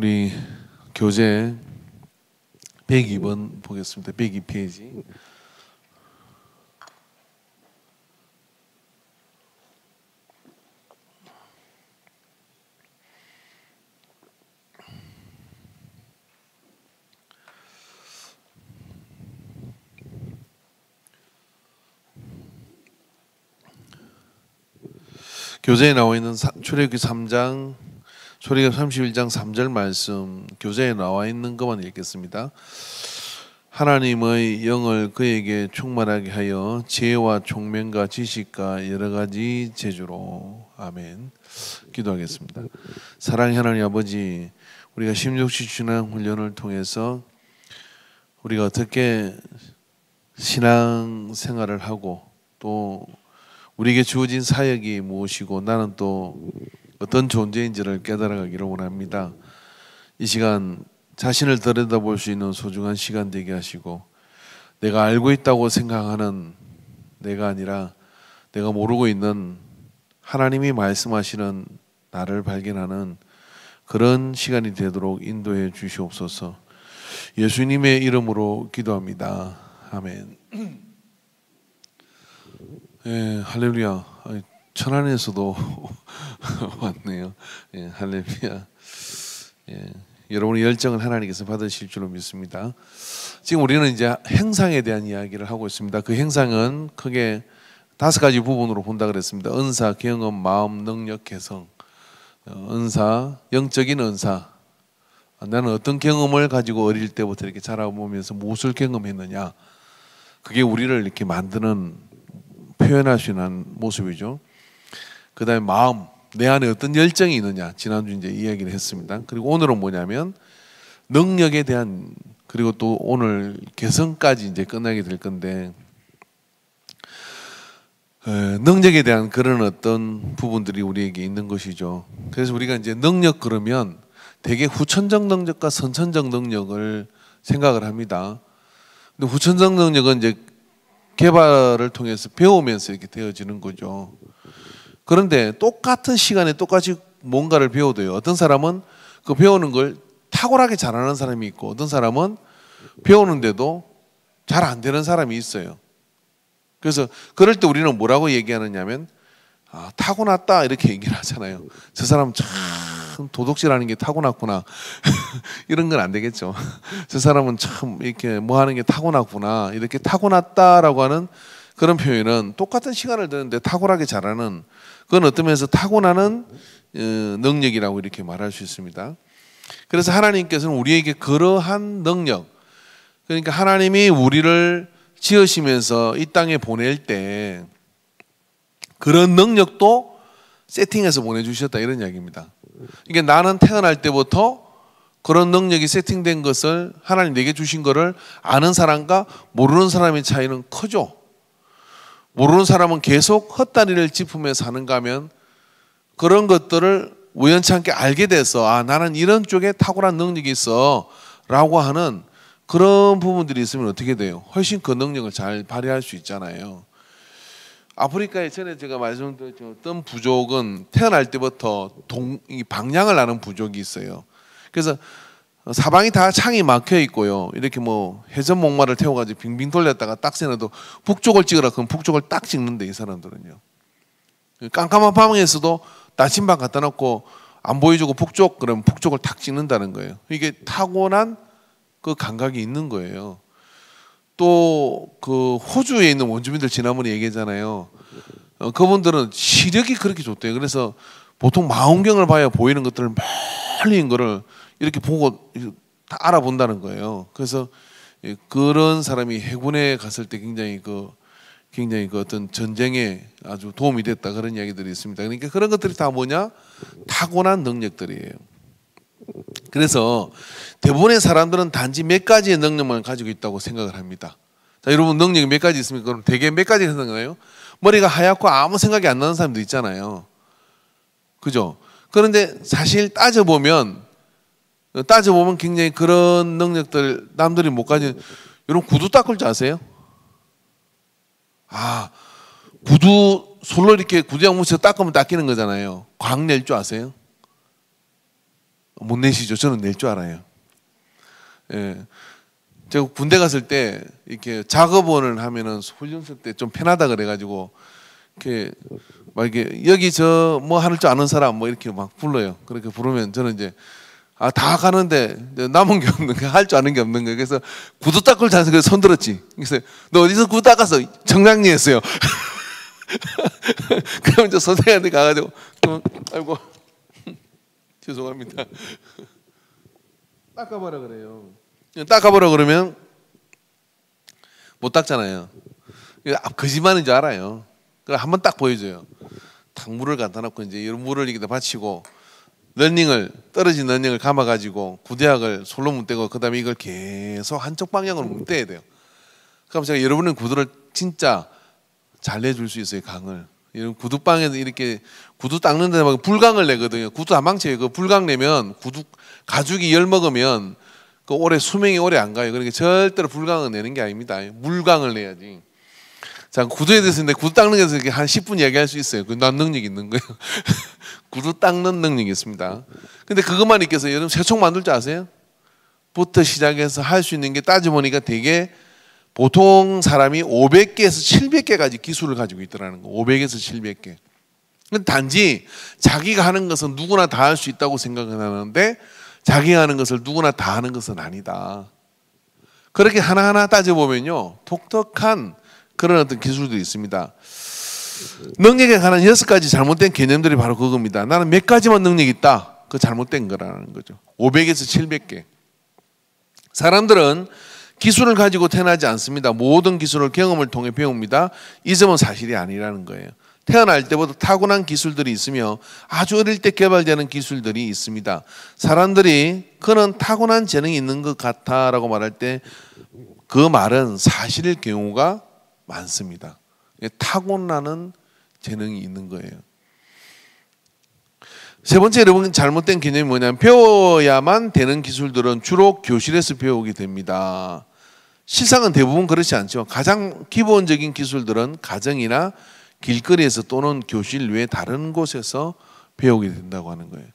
우리 교재 102번 보겠습니다. 102페이지. 교재에 나와 있는 출애굽기 3장, 출애굽기 31장 3절 말씀, 교재에 나와 있는 것만 읽겠습니다. 하나님의 영을 그에게 충만하게 하여 지혜와 총명과 지식과 여러 가지 재주로. 아멘. 기도하겠습니다. 사랑의 하나님 아버지, 우리가 16시 신앙 훈련을 통해서 우리가 어떻게 신앙 생활을 하고 또 우리에게 주어진 사역이 무엇이고 나는 또 어떤 존재인지를 깨달아가기를 원합니다. 이 시간 자신을 들여다볼 수 있는 소중한 시간 되게 하시고, 내가 알고 있다고 생각하는 내가 아니라 내가 모르고 있는 하나님이 말씀하시는 나를 발견하는 그런 시간이 되도록 인도해 주시옵소서. 예수님의 이름으로 기도합니다. 아멘. 예, 할렐루야. 천안에서도 왔네요. 예, 할렐루야. 예, 여러분의 열정을 하나님께서 받으실 줄로 믿습니다. 지금 우리는 이제 행상에 대한 이야기를 하고 있습니다. 그 행상은 크게 5가지 부분으로 본다 그랬습니다. 은사, 경험, 마음, 능력, 개성. 은사, 영적인 은사. 나는 어떤 경험을 가지고 어릴 때부터 이렇게 자라보면서 무엇을 경험했느냐. 그게 우리를 이렇게 만드는, 표현할 수 있는 모습이죠. 그 다음에 마음, 내 안에 어떤 열정이 있느냐. 지난주 이제 이야기를 했습니다. 그리고 오늘은 뭐냐면 능력에 대한, 그리고 또 오늘 개성까지 이제 끝나게 될 건데, 능력에 대한 그런 어떤 부분들이 우리에게 있는 것이죠. 그래서 우리가 이제 능력 그러면 되게 후천적 능력과 선천적 능력을 생각을 합니다. 근데 후천적 능력은 이제 개발을 통해서 배우면서 이렇게 되어지는 거죠. 그런데 똑같은 시간에 똑같이 뭔가를 배워도요, 어떤 사람은 그 배우는 걸 탁월하게 잘하는 사람이 있고, 어떤 사람은 배우는데도 잘 안 되는 사람이 있어요. 그래서 그럴 때 우리는 뭐라고 얘기하느냐면, 타고났다 이렇게 얘기를 하잖아요. 저 사람 참 도둑질하는 게 타고났구나. 이런 건 안 되겠죠. 저 사람은 참 이렇게 뭐 하는 게 타고났구나. 이렇게 타고났다라고 하는 그런 표현은 똑같은 시간을 드는데 탁월하게 잘하는, 그건 어떤 면에서 타고나는 능력이라고 이렇게 말할 수 있습니다. 그래서 하나님께서는 우리에게 그러한 능력, 그러니까 하나님이 우리를 지으시면서 이 땅에 보낼 때 그런 능력도 세팅해서 보내주셨다, 이런 이야기입니다. 그러니까 나는 태어날 때부터 그런 능력이 세팅된 것을, 하나님 내게 주신 것을 아는 사람과 모르는 사람의 차이는 크죠. 모르는 사람은 계속 헛다리를 짚으며 사는가 하면 그런 것들을 우연찮게 알게 돼서 나는 이런 쪽에 탁월한 능력이 있어 라고 하는 그런 부분들이 있으면 어떻게 돼요? 훨씬 그 능력을 잘 발휘할 수 있잖아요. 아프리카에 전에 제가 말씀드렸던 어떤 부족은 태어날 때부터 방향을 아는 부족이 있어요. 그래서 사방이 다 창이 막혀 있고요. 이렇게 뭐 해전 목마를 태워가지고 빙빙 돌렸다가 딱 세워도 북쪽을 찍으라 그러면 북쪽을 딱 찍는데, 이 사람들은요. 깜깜한 방에서도 나침반 갖다 놓고 안 보여주고 북쪽 그러면 북쪽을 탁 찍는다는 거예요. 이게 타고난 그 감각이 있는 거예요. 또 그 호주에 있는 원주민들 지난번에 얘기했잖아요. 그분들은 시력이 그렇게 좋대요. 그래서 보통 망원경을 봐야 보이는 것들을 멀리 있는 거를 이렇게 보고 다 알아본다는 거예요. 그래서 그런 사람이 해군에 갔을 때 굉장히 그 어떤 전쟁에 아주 도움이 됐다, 그런 이야기들이 있습니다. 그러니까 그런 것들이 다 뭐냐? 타고난 능력들이에요. 그래서 대부분의 사람들은 단지 몇 가지의 능력만 가지고 있다고 생각을 합니다. 자, 여러분 능력이 몇 가지 있습니까? 그럼 대개 몇 가지 생각해요? 머리가 하얗고 아무 생각이 안 나는 사람도 있잖아요. 그죠? 그런데 사실 따져보면 굉장히 그런 능력들 남들이 못 가진, 여러분 구두 닦을 줄 아세요? 구두 솔로 이렇게 구두약 묻혀서 닦으면 닦이는 거잖아요. 광 낼 줄 아세요? 못 내시죠? 저는 낼 줄 알아요. 예. 제가 군대 갔을 때 이렇게 작업원을 하면은 훈련소 때 좀 편하다 그래가지고 이렇게 막 이게 여기 저 뭐 할 줄 아는 사람 뭐 이렇게 막 불러요. 그렇게 부르면 저는 이제 다 가는데 남은 게 없는 거, 할 줄 아는 게 없는 거예요. 그래서 구두 닦을 자서 손 들었지. 그래서 너 어디서 구두 닦았어? 정량리 했어요. 그럼 이제 선생님한테 가가지고 아이고 죄송합니다. 닦아봐라 그래요. 닦아보라 그러면 못 닦잖아요. 거짓말인 줄 알아요. 그래 한번 딱 보여줘요. 탁 물을 갖다 놓고 이제 이런 물을 여기다 받치고 떨어진 러닝을 감아가지고 구대약을 솔로 문대고 그다음에 이걸 계속 한쪽 방향으로 문대야 돼요. 그럼 제가 여러분의 구두를 진짜 잘 내줄 수 있어요. 강을. 이런 구두방에도 이렇게 구두 닦는 데다가 불강을 내거든요. 구두 안 망쳐요. 그 불강 내면 구두 가죽이 열 먹으면 그 오래 수명이 오래 안 가요. 그러니까 절대로 불강을 내는 게 아닙니다. 물강을 내야지. 자, 구두에 대해서 근데 구두 닦는 데서 한 10분 얘기할 수 있어요. 난 능력이 있는 거예요. 구두 닦는 능력이 있습니다. 근데 그것만 있겠어요. 여러분 새총 만들 줄 아세요? 부터 시작해서 할 수 있는 게 따져보니까 되게 보통 사람이 500개에서 700개까지 기술을 가지고 있더라는 거. 500에서 700개. 근데 단지 자기가 하는 것은 누구나 다 할 수 있다고 생각하는데 자기가 하는 것을 누구나 다 하는 것은 아니다. 그렇게 하나하나 따져보면요. 독특한 그런 어떤 기술들이 있습니다. 능력에 관한 6가지 잘못된 개념들이 바로 그겁니다. 나는 몇 가지만 능력이 있다. 그거 잘못된 거라는 거죠. 500에서 700개. 사람들은 기술을 가지고 태어나지 않습니다. 모든 기술을 경험을 통해 배웁니다. 이 점은 사실이 아니라는 거예요. 태어날 때부터 타고난 기술들이 있으며 아주 어릴 때 개발되는 기술들이 있습니다. 사람들이 그는 타고난 재능이 있는 것 같아라고 말할 때 그 말은 사실일 경우가 많습니다. 타고나는 재능이 있는 거예요. 세 번째 여러분 잘못된 개념이 뭐냐면 배워야만 되는 기술들은 주로 교실에서 배우게 됩니다. 실상은 대부분 그렇지 않죠. 가장 기본적인 기술들은 가정이나 길거리에서 또는 교실 외 다른 곳에서 배우게 된다고 하는 거예요.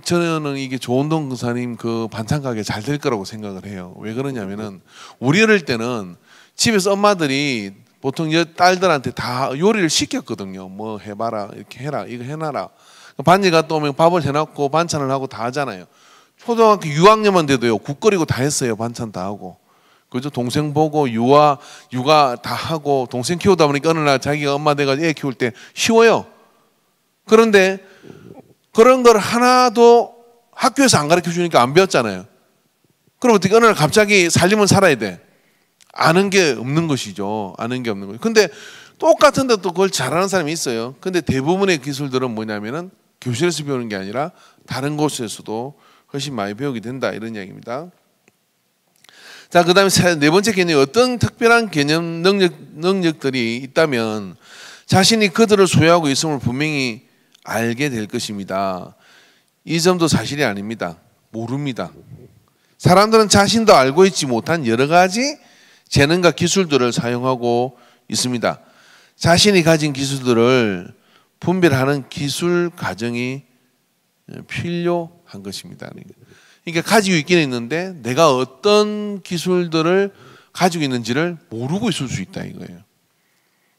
저는 이게 조은동 근사님 그 반찬 가게 잘 될 거라고 생각을 해요. 왜 그러냐면은 우리 어릴 때는 집에서 엄마들이 보통 딸들한테 다 요리를 시켰거든요. 뭐 해봐라, 이렇게 해라, 이거 해놔라. 반일 갔다 오면 밥을 해놨고 반찬을 하고 다 하잖아요. 초등학교 6학년만 돼도요, 국거리고 다 했어요. 반찬 다 하고. 그죠? 동생 보고 육아 다 하고 동생 키우다 보니까 어느 날 자기가 엄마 돼가지고 애 키울 때 쉬워요. 그런데 그런 걸 하나도 학교에서 안 가르쳐 주니까 안 배웠잖아요. 그럼 어떻게 어느 날 갑자기 살림은 살아야 돼. 아는 게 없는 것이죠. 아는 게 없는 거예요. 근데 똑같은데 또 그걸 잘하는 사람이 있어요. 근데 대부분의 기술들은 뭐냐면은 교실에서 배우는 게 아니라 다른 곳에서도 훨씬 많이 배우게 된다. 이런 이야기입니다. 자, 그 다음에 네 번째 개념이 어떤 특별한 개념 능력들이 있다면 자신이 그들을 소유하고 있음을 분명히 알게 될 것입니다. 이 점도 사실이 아닙니다. 모릅니다. 사람들은 자신도 알고 있지 못한 여러 가지 재능과 기술들을 사용하고 있습니다. 자신이 가진 기술들을 분별하는 기술 과정이 필요한 것입니다. 그러니까 가지고 있기는 있는데 내가 어떤 기술들을 가지고 있는지를 모르고 있을 수 있다 이거예요.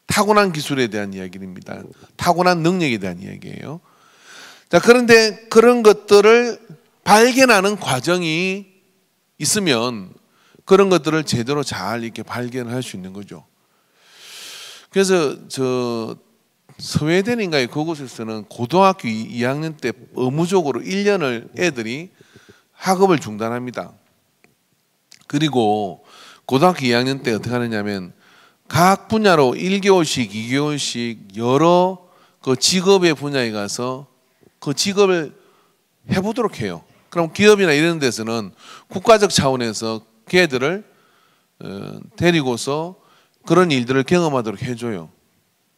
타고난 기술에 대한 이야기입니다. 타고난 능력에 대한 이야기예요. 자, 그런데 그런 것들을 발견하는 과정이 있으면 그런 것들을 제대로 잘 이렇게 발견할 수 있는 거죠. 그래서 스웨덴인가요? 그곳에서는 고등학교 2학년 때 의무적으로 1년을 애들이 학업을 중단합니다. 그리고 고등학교 2학년 때 어떻게 하느냐면 각 분야로 1개월씩, 2개월씩 여러 그 직업의 분야에 가서 그 직업을 해보도록 해요. 그럼 기업이나 이런 데서는 국가적 차원에서 걔들을 데리고서 그런 일들을 경험하도록 해줘요.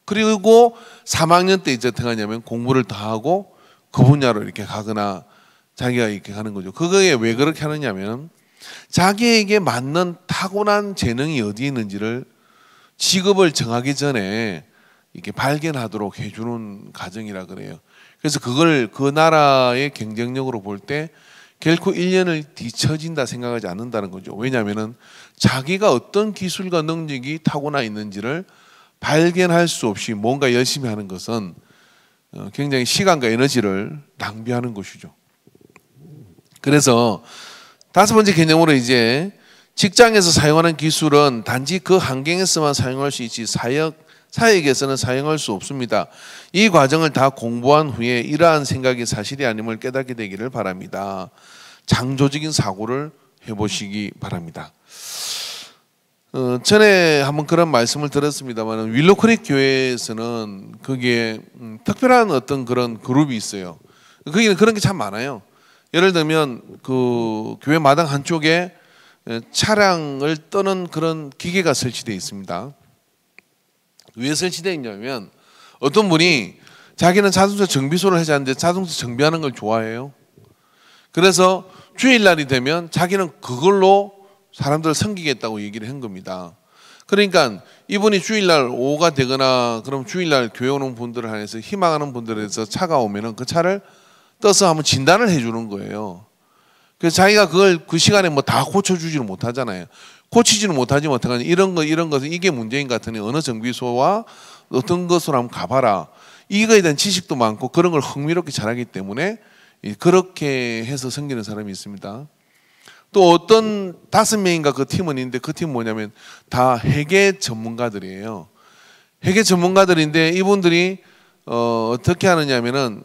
그리고 3학년 때 이제 어떻게 하냐면 공부를 다 하고 그 분야로 이렇게 가거나 자기가 이렇게 가는 거죠. 그거에 왜 그렇게 하느냐면 자기에게 맞는 타고난 재능이 어디에 있는지를 직업을 정하기 전에 이렇게 발견하도록 해주는 과정이라 그래요. 그래서 그걸 그 나라의 경쟁력으로 볼 때 결코 1년을 뒤처진다 생각하지 않는다는 거죠. 왜냐하면 자기가 어떤 기술과 능력이 타고나 있는지를 발견할 수 없이 뭔가 열심히 하는 것은 굉장히 시간과 에너지를 낭비하는 것이죠. 그래서 다섯 번째 개념으로 이제 직장에서 사용하는 기술은 단지 그 환경에서만 사용할 수 있지 사역에서는 사용할 수 없습니다. 이 과정을 다 공부한 후에 이러한 생각이 사실이 아님을 깨닫게 되기를 바랍니다. 창조적인 사고를 해보시기 바랍니다. 전에 한번 그런 말씀을 들었습니다만 윌로크릭 교회에서는 거기에 특별한 어떤 그런 그룹이 있어요. 거기는 그런 게 참 많아요. 예를 들면 그 교회 마당 한쪽에 차량을 떠는 그런 기계가 설치되어 있습니다. 왜 설치되어 있냐면 어떤 분이 자기는 자동차 정비소를 하지 않는데 자동차 정비하는 걸 좋아해요. 그래서 주일날이 되면 자기는 그걸로 사람들을 섬기겠다고 얘기를 한 겁니다. 그러니까 이분이 주일날 오후가 되거나 그럼 주일날 교회 오는 분들을 한해서 희망하는 분들에서 차가 오면은 그 차를 떠서 한번 진단을 해주는 거예요. 그래서 자기가 그걸 그 시간에 뭐 다 고쳐주지는 못하잖아요. 고치지는 못하지 못하면 이런 것은 이게 문제인 것 같으니 어느 정비소와 어떤 것으로 한번 가봐라. 이거에 대한 지식도 많고 그런 걸 흥미롭게 잘하기 때문에 그렇게 해서 섬기는 사람이 있습니다. 또 어떤 5명인가 그 팀은 있는데 그 팀은 뭐냐면 다 회계 전문가들이에요. 회계 전문가들인데 이분들이 어떻게 하느냐면은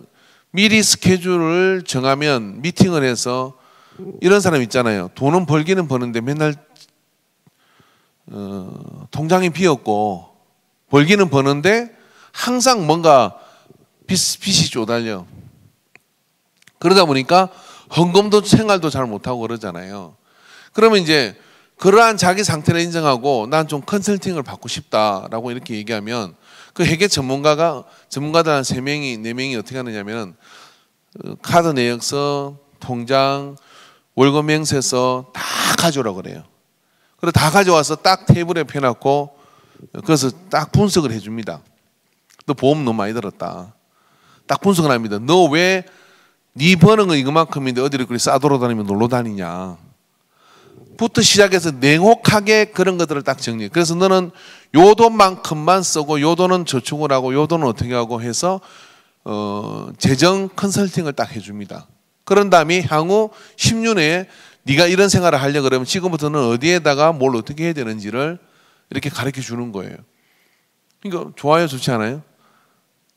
미리 스케줄을 정하면 미팅을 해서 이런 사람 있잖아요. 돈은 벌기는 버는데 맨날 통장이 비었고 벌기는 버는데 항상 뭔가 빚이 쪼달려. 그러다 보니까 헌금도 생활도 잘 못하고 그러잖아요. 그러면 이제 그러한 자기 상태를 인정하고 난 좀 컨설팅을 받고 싶다라고 이렇게 얘기하면 그 회계 전문가들 한 3명이 4명이 어떻게 하느냐면 카드 내역서, 통장, 월급 명세서 다 가져오라고 그래요. 그래서 다 가져와서 딱 테이블에 펴놓고 그래서 딱 분석을 해줍니다. 너 보험 너무 많이 들었다. 딱 분석을 합니다. 너 왜 네 버는 거 이거만큼인데 어디를 그리 싸돌아다니면 놀러 다니냐. 부터 시작해서 냉혹하게 그런 것들을 딱 정리해. 그래서 너는 요 돈만큼만 쓰고 요 돈은 저축을 하고 요 돈은 어떻게 하고 해서 재정 컨설팅을 딱 해줍니다. 그런 다음에 향후 10년 내에 네가 이런 생활을 하려고 그러면 지금부터는 어디에다가 뭘 어떻게 해야 되는지를 이렇게 가르쳐 주는 거예요. 그러니까 좋아요, 좋지 않아요?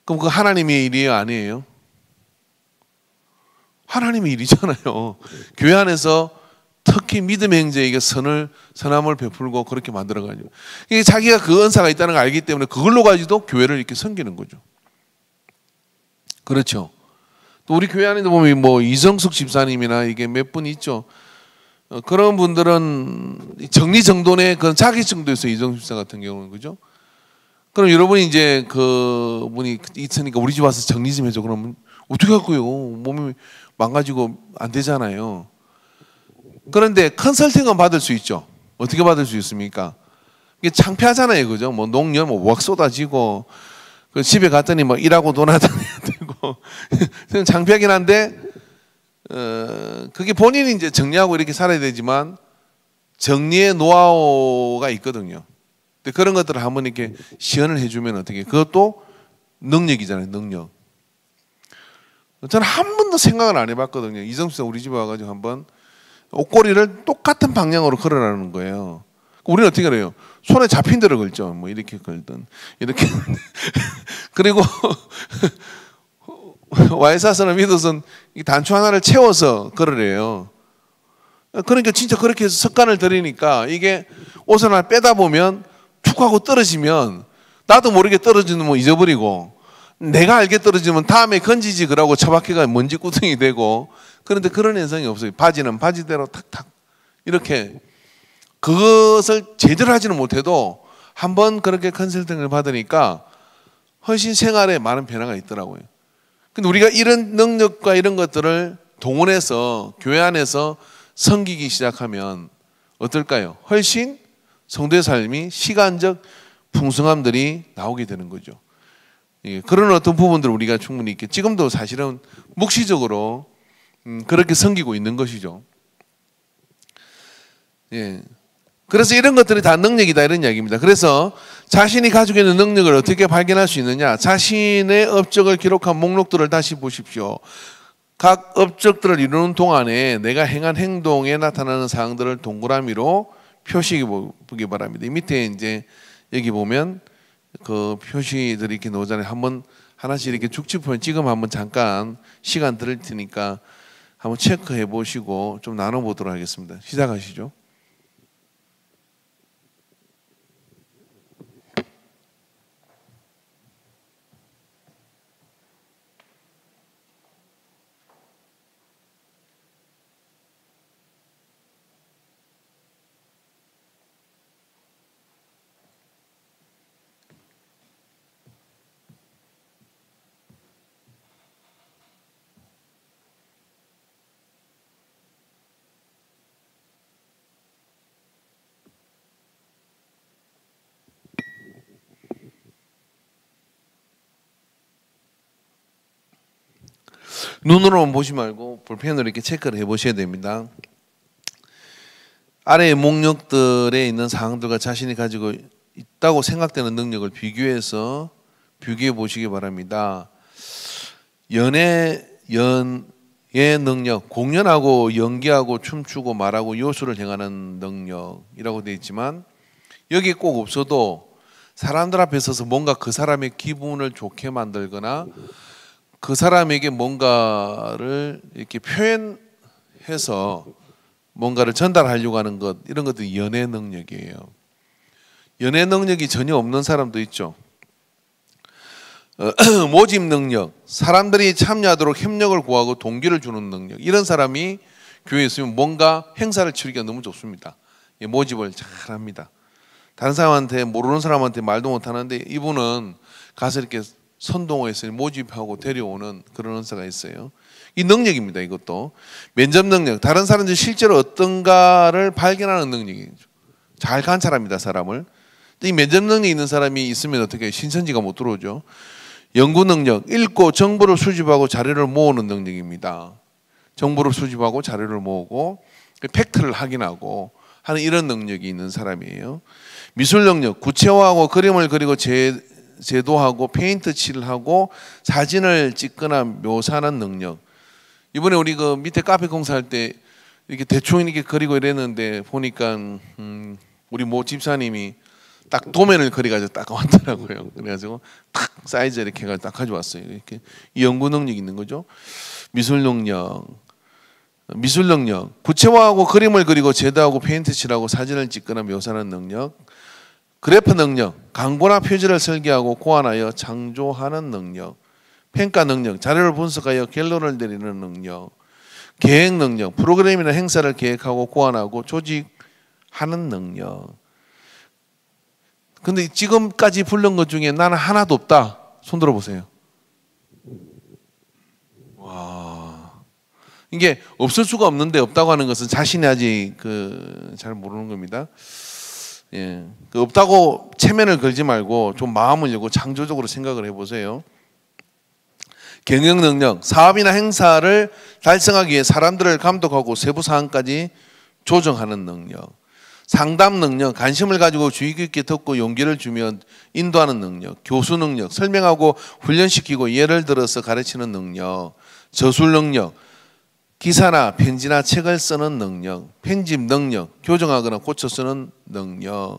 그럼 그 하나님의 일이에요, 아니에요? 하나님의 일이잖아요. 교회 안에서 특히 믿음의 형제에게 선함을 베풀고 그렇게 만들어가지고 이게 자기가 그 은사가 있다는 걸 알기 때문에 그걸로 가지고 교회를 이렇게 섬기는 거죠. 그렇죠. 또 우리 교회 안에도 보면 뭐 이정숙 집사님이나 이게 몇 분 있죠. 그런 분들은 정리정돈의 그런 자기증도 있어요. 이정숙 집사 같은 경우는 그죠. 그럼 여러분이 이제 그 분이 있으니까 우리 집 와서 정리 좀 해줘. 그러면 어떻게 할 거예요? 몸이 망가지고 안 되잖아요. 그런데 컨설팅은 받을 수 있죠. 어떻게 받을 수 있습니까? 이게 창피하잖아요, 그죠? 뭐 농협 뭐 쏟아지고 그 집에 갔더니 뭐 일하고 돌아다녀야 되고 창피하긴 한데 그게 본인이 이제 정리하고 이렇게 살아야 되지만 정리의 노하우가 있거든요. 근데 그런 것들을 한번 이렇게 시연을 해주면 어떻게? 그것도 능력이잖아요, 능력. 저는 한 번도 생각을 안 해봤거든요. 이정수가 우리 집에 와가지고 한번 옷걸이를 똑같은 방향으로 걸으라는 거예요. 우리는 어떻게 그래요? 손에 잡힌 대로 걸죠. 뭐 이렇게 걸든 이렇게. 그리고 와이사스는 믿어서는 단추 하나를 채워서 걸으래요. 그러니까 진짜 그렇게 해서 습관을 들이니까 이게 옷을 하나 빼다 보면 툭 하고 떨어지면 나도 모르게 떨어지는 뭐 잊어버리고 내가 알게 떨어지면 다음에 건지지 그러고 처박혀가 먼지 구덩이 되고 그런데 그런 현상이 없어요. 바지는 바지대로 탁탁 이렇게 그것을 제대로 하지는 못해도 한번 그렇게 컨설팅을 받으니까 훨씬 생활에 많은 변화가 있더라고요. 근데 우리가 이런 능력과 이런 것들을 동원해서 교회 안에서 섬기기 시작하면 어떨까요? 훨씬 성도의 삶이 시간적 풍성함들이 나오게 되는 거죠. 예, 그런 어떤 부분들을 우리가 충분히 있게 지금도 사실은 묵시적으로 그렇게 섬기고 있는 것이죠. 예. 그래서 이런 것들이 다 능력이다 이런 이야기입니다. 그래서 자신이 가지고 있는 능력을 어떻게 발견할 수 있느냐? 자신의 업적을 기록한 목록들을 다시 보십시오. 각 업적들을 이루는 동안에 내가 행한 행동에 나타나는 사항들을 동그라미로 표시해 보기 바랍니다. 이 밑에 이제 여기 보면 그 표시들이 이렇게 나오잖아요. 한번 하나씩 이렇게 죽지표를 찍으면 한번 잠깐 시간 드릴 테니까 한번 체크해 보시고 좀 나눠 보도록 하겠습니다. 시작하시죠. 눈으로만 보지 말고 볼펜으로 이렇게 체크를 해보셔야 됩니다. 아래의 목록들에 있는 사항들과 자신이 가지고 있다고 생각되는 능력을 비교해 보시기 바랍니다. 연의 능력, 공연하고 연기하고 춤추고 말하고 요술을 행하는 능력이라고 되어 있지만 여기 꼭 없어도 사람들 앞에 서서 뭔가 그 사람의 기분을 좋게 만들거나 그 사람에게 뭔가를 이렇게 표현해서 뭔가를 전달하려고 하는 것, 이런 것들이 연애 능력이에요. 연애 능력이 전혀 없는 사람도 있죠. 모집 능력, 사람들이 참여하도록 협력을 구하고 동기를 주는 능력, 이런 사람이 교회에 있으면 뭔가 행사를 치르기가 너무 좋습니다. 모집을 잘합니다. 다른 사람한테, 모르는 사람한테 말도 못하는데 이분은 가서 이렇게 선동해서 모집하고 데려오는 그런 은사가 있어요. 이 능력입니다. 이것도 면접 능력, 다른 사람들이 실제로 어떤가를 발견하는 능력이죠. 잘 관찰합니다. 사람을. 이 면접 능력이 있는 사람이 있으면 어떻게 신천지가 못 들어오죠. 연구 능력, 읽고 정보를 수집하고 자료를 모으는 능력입니다. 정보를 수집하고 자료를 모으고 팩트를 확인하고 하는 이런 능력이 있는 사람이에요. 미술 능력, 구체화하고 그림을 그리고 제도하고 페인트 칠을 하고 사진을 찍거나 묘사하는 능력. 이번에 우리 그 밑에 카페 공사할 때 이렇게 대충 이렇게 그리고 이랬는데 보니까 우리 모 집사님이 딱 도면을 그려가지고 딱 왔더라고요. 그래가지고 탁 사이즈 이렇게 해가지고 딱 가져왔어요. 이렇게 이 연구 능력이 있는 거죠. 미술 능력, 구체화하고 그림을 그리고 제도하고 페인트 칠하고 사진을 찍거나 묘사하는 능력. 그래프 능력, 광고나 표지를 설계하고 고안하여 창조하는 능력. 평가 능력, 자료를 분석하여 결론을 내리는 능력. 계획 능력, 프로그램이나 행사를 계획하고 고안하고 조직하는 능력. 근데 지금까지 부른 것 중에 나는 하나도 없다. 손 들어보세요. 와, 이게 없을 수가 없는데 없다고 하는 것은 자신이 아직 잘 모르는 겁니다. 예, 없다고 체면을 걸지 말고 좀 마음을 열고 창조적으로 생각을 해보세요. 경영 능력, 사업이나 행사를 달성하기 위해 사람들을 감독하고 세부 사항까지 조정하는 능력. 상담 능력, 관심을 가지고 주의 깊게 듣고 용기를 주면 인도하는 능력. 교수 능력, 설명하고 훈련시키고 예를 들어서 가르치는 능력. 저술 능력, 기사나 편지나 책을 쓰는 능력. 편집 능력, 교정하거나 고쳐 쓰는 능력.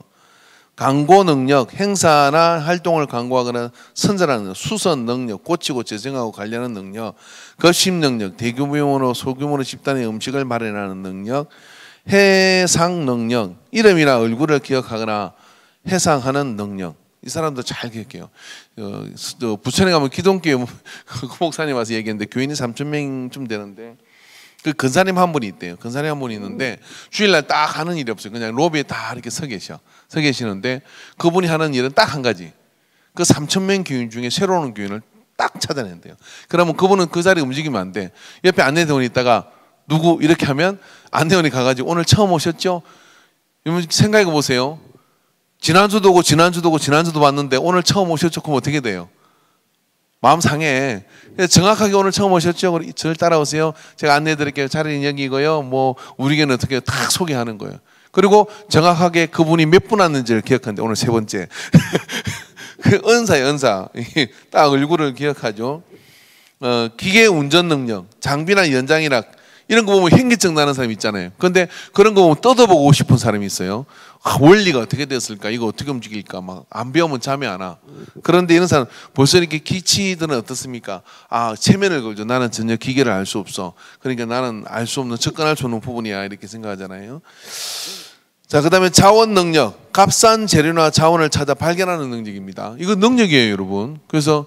광고 능력, 행사나 활동을 광고하거나 선전하는 능력. 수선 능력, 고치고 재생하고 관리하는 능력. 거심 능력, 대규모로 소규모로 집단의 음식을 마련하는 능력. 해상 능력, 이름이나 얼굴을 기억하거나 해상하는 능력. 이 사람도 잘 기억해요. 부천에 가면 기독교 목사님 와서 얘기했는데 교인이 3,000명쯤 되는데 그 근사님 한 분이 있대요. 근사님 한 분이 있는데 주일날 딱 하는 일이 없어요. 그냥 로비에 다 이렇게 서 계시는데 그분이 하는 일은 딱 한 가지. 그 3,000명 교인 중에 새로 오는 교인을 딱 찾아낸대요. 그러면 그분은 그 자리에 움직이면 안 돼. 옆에 안내대원이 있다가 누구 이렇게 하면 안내원이 가가지고 오늘 처음 오셨죠? 여러분 생각해 보세요. 지난주도 오고 지난주도 오고 지난주도 왔는데 오늘 처음 오셨죠? 그럼 어떻게 돼요? 마음 상해. 그래서 정확하게 오늘 처음 오셨죠? 저를 따라오세요. 제가 안내해드릴게요. 자리는 여기고요. 뭐 우리 교회는 어떻게 딱 소개하는 거예요. 그리고 정확하게 그분이 몇 분 왔는지를 기억하는데 오늘 세 번째. 그 은사예요, 은사. 딱 얼굴을 기억하죠. 기계 운전 능력, 장비나 연장이나 이런 거 보면 현기증 나는 사람 있잖아요. 그런데 그런 거 보면 뜯어보고 싶은 사람이 있어요. 원리가 어떻게 됐을까? 이거 어떻게 움직일까? 막 안 배우면 잠이 안 와. 그런데 이런 사람 벌써 이렇게 기치들은 어떻습니까? 체면을 걸죠. 나는 전혀 기계를 알 수 없어. 그러니까 나는 알 수 없는 접근할 수 없는 부분이야. 이렇게 생각하잖아요. 자, 그 다음에 자원 능력, 값싼 재료나 자원을 찾아 발견하는 능력입니다. 이거 능력이에요, 여러분. 그래서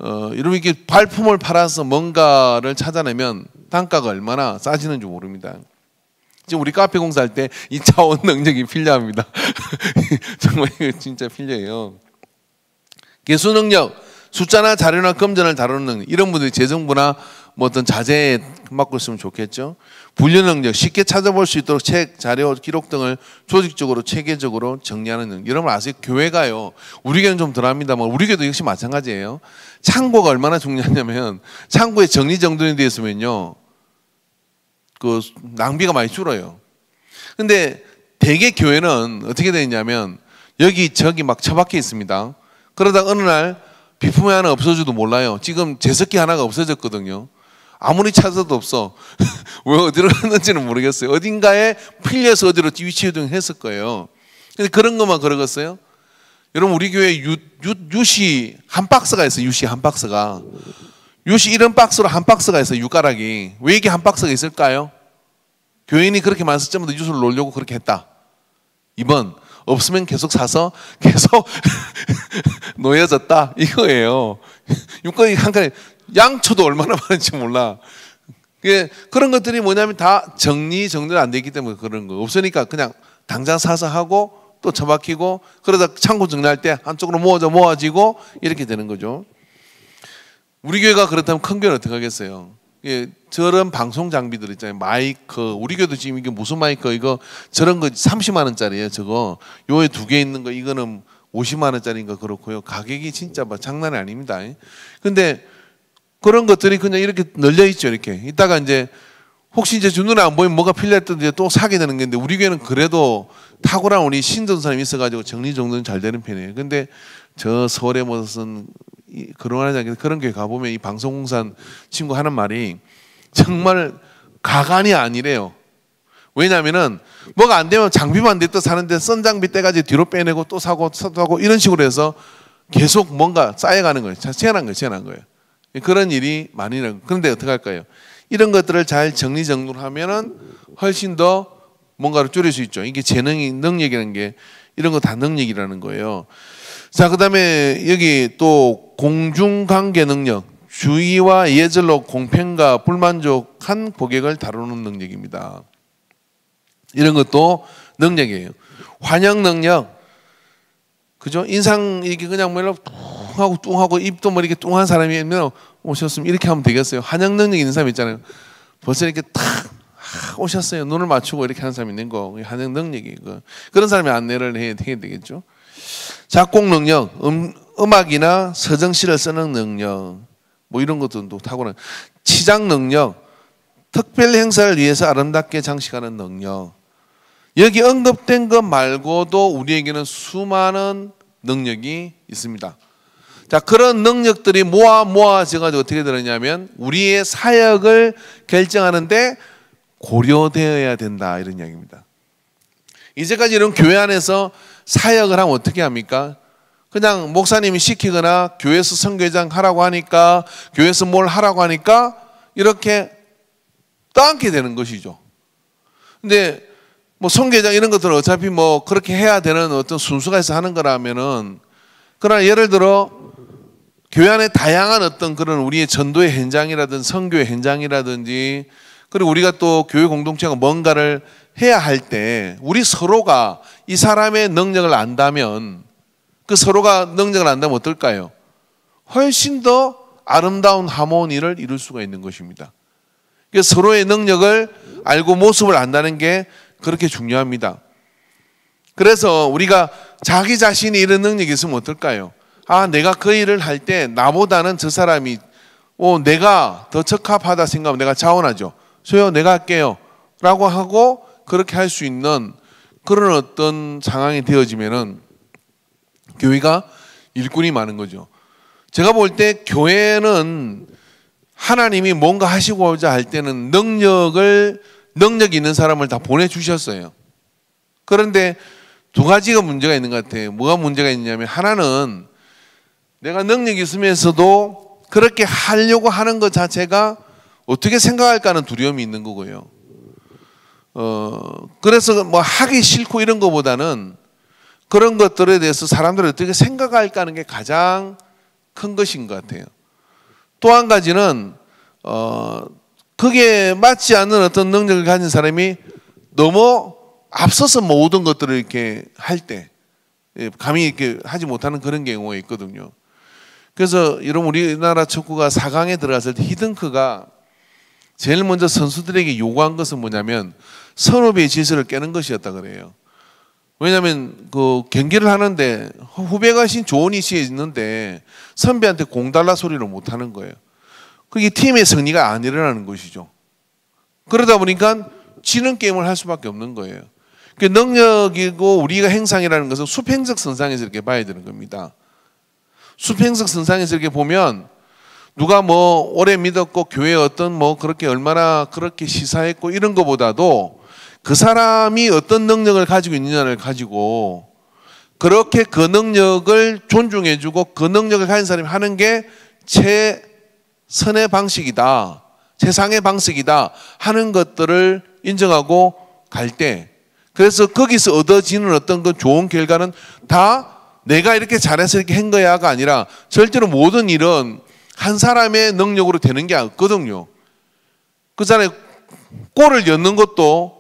여러분 이렇게 발품을 팔아서 뭔가를 찾아내면 단가가 얼마나 싸지는지 모릅니다. 지금 우리 카페 공사할 때 이 자원 능력이 필요합니다. 정말 이거 진짜 필요해요. 개수 능력, 숫자나 자료나 금전을 다루는 능력. 이런 분들이 재정부나 뭐 어떤 자재에 맡고 있으면 좋겠죠. 분류 능력, 쉽게 찾아볼 수 있도록 책, 자료, 기록 등을 조직적으로 체계적으로 정리하는 능력. 여러분 아세요? 교회가요. 우리 교회는 좀 덜합니다만 우리 교회도 역시 마찬가지예요. 창고가 얼마나 중요하냐면 창고에 정리정돈이 되어 있으면요. 그 낭비가 많이 줄어요. 근데 대개 교회는 어떻게 되냐면 여기 저기 막 처박혀 있습니다. 그러다 어느 날 비품이 하나 없어져도 몰라요. 지금 제습기 하나가 없어졌거든요. 아무리 찾아도 없어. 왜 어디로 갔는지는 모르겠어요. 어딘가에 필려서 어디로 위치 이동했을 거예요. 근데 그런 것만 그러겠어요? 여러분 우리 교회 유시 한 박스가 있어요. 유시 한 박스가. 유시 이런 박스로 한 박스가 있어요. 유가락이. 왜 이게 한 박스가 있을까요? 교인이 그렇게 많았을 때마다 유수를 놓으려고 그렇게 했다. 2번 없으면 계속 사서 계속 놓여졌다. 이거예요. 유가락이 한 칸에 양초도 얼마나 많은지 몰라. 그런 것들이 뭐냐면 다 정리가 안 되기 때문에 그런 거. 없으니까 그냥 당장 사서 하고 또 처박히고 그러다 창고 정리할 때 한쪽으로 모아지고 이렇게 되는 거죠. 우리 교회가 그렇다면 큰 교회는 어떻게 하겠어요? 저런 방송 장비들 있잖아요. 마이크. 우리 교회도 지금 이게 무슨 마이크 이거 저런 거 30만 원짜리예요. 저거 요에 2개 있는 거 이거는 50만 원짜리인 거 그렇고요. 가격이 진짜 뭐 장난이 아닙니다. 근데 그런 것들이 그냥 이렇게 널려 있죠. 이렇게 이따가 이제 혹시 이제 눈에 안 보이면 뭐가 필요했던 이제 또 사게 되는 건데 우리 교회는 그래도 탁월한 우리 신전 사람이 있어가지고 정리정돈이 잘 되는 편이에요. 근데 저 서울에 무슨 그런 교회 가보면 이 방송공사 친구 하는 말이 정말 가관이 아니래요. 왜냐하면은 뭐가 안 되면 장비만 안 됐다 사는데 썬 장비 떼가지고 뒤로 빼내고 또 사고 이런 식으로 해서 계속 뭔가 쌓여가는 거예요. 희한한 거예요. 그런 일이 많이 나요. 그런데 어떻게 할까요? 이런 것들을 잘 정리정돈하면은 훨씬 더 뭔가를 줄일 수 있죠. 이게 재능이 능력이라는 게 이런 거 다 능력이라는 거예요. 자, 그다음에 여기 또 공중관계 능력, 주의와 예절로 공평과 불만족한 고객을 다루는 능력입니다. 이런 것도 능력이에요. 환영 능력, 그죠? 인상 이렇게 그냥 뭐 뚱하고 뚱하고 입도 뭐 이렇게 뚱한 사람이면 오셨으면 이렇게 하면 되겠어요. 환영 능력 있는 사람 있잖아요. 벌써 이렇게 탁 오셨어요. 눈을 맞추고 이렇게 하는 사람이 있는 거, 환영 능력이 그런 사람이 안내를 해야 되겠죠. 작곡 능력, 음악이나 서정시를 쓰는 능력, 뭐 이런 것도 탁월한. 치장 능력, 특별 행사를 위해서 아름답게 장식하는 능력. 여기 언급된 것 말고도 우리에게는 수많은 능력이 있습니다. 자, 그런 능력들이 모아져가지고 어떻게 되느냐면 우리의 사역을 결정하는데 고려되어야 된다 이런 이야기입니다. 이제까지 이런 교회 안에서 사역을 하면 어떻게 합니까? 그냥 목사님이 시키거나 교회에서 선교회장 하라고 하니까 교회에서 뭘 하라고 하니까 이렇게 떠안게 되는 것이죠. 근데 뭐 선교회장 이런 것들은 어차피 뭐 그렇게 해야 되는 어떤 순수가 있어 하는 거라면은, 그러나 예를 들어 교회 안에 다양한 어떤 그런 우리의 전도의 현장이라든지 선교의 현장이라든지, 그리고 우리가 또 교회 공동체가 뭔가를 해야 할 때 우리 서로가 이 사람의 능력을 안다면, 그 서로가 능력을 안다면 어떨까요? 훨씬 더 아름다운 하모니를 이룰 수가 있는 것입니다. 그래서 서로의 능력을 알고 모습을 안다는 게 그렇게 중요합니다. 그래서 우리가 자기 자신이 이런 능력이 있으면 어떨까요? 아, 내가 그 일을 할 때 나보다는 저 사람이 내가 더 적합하다 생각하면 내가 자원하죠. 저요, 내가 할게요 라고 하고 그렇게 할 수 있는 그런 어떤 상황이 되어지면은 교회가 일꾼이 많은 거죠. 제가 볼 때 교회는 하나님이 뭔가 하시고자 할 때는 능력 있는 사람을 다 보내주셨어요. 그런데 두 가지가 문제가 있는 것 같아요. 뭐가 문제가 있냐면, 하나는 내가 능력이 있으면서도 그렇게 하려고 하는 것 자체가 어떻게 생각할까 하는 두려움이 있는 거고요. 그래서 뭐 하기 싫고 이런 것보다는 그런 것들에 대해서 사람들이 어떻게 생각할까 하는 게 가장 큰 것인 것 같아요. 또 한 가지는 그게 맞지 않는 어떤 능력을 가진 사람이 너무 앞서서 모든 것들을 이렇게 할 때 감히 이렇게 하지 못하는 그런 경우가 있거든요. 그래서 여러분, 우리나라 축구가 4강에 들어갔을 때 히딩크가 제일 먼저 선수들에게 요구한 것은 뭐냐면 선후배의 질서를 깨는 것이었다 그래요. 왜냐하면 그 경기를 하는데 후배가 신 좋은 위치에 있는데 선배한테 공 달라 소리를 못 하는 거예요. 그게 팀의 승리가 안 일어나는 것이죠. 그러다 보니까 지는 게임을 할 수밖에 없는 거예요. 그 능력이고 우리가 행상이라는 것은 수평적 선상에서 이렇게 봐야 되는 겁니다. 수평적 선상에서 이렇게 보면 누가 뭐 오래 믿었고 교회 어떤 뭐 그렇게 얼마나 그렇게 시사했고 이런 것보다도 그 사람이 어떤 능력을 가지고 있느냐를 가지고 그렇게 그 능력을 존중해주고 그 능력을 가진 사람이 하는 게 최선의 방식이다, 최상의 방식이다 하는 것들을 인정하고 갈 때, 그래서 거기서 얻어지는 어떤 그 좋은 결과는 다 내가 이렇게 잘해서 이렇게 한 거야가 아니라 절대로 모든 일은 한 사람의 능력으로 되는 게 없거든요. 그 전에 골을 넣는 것도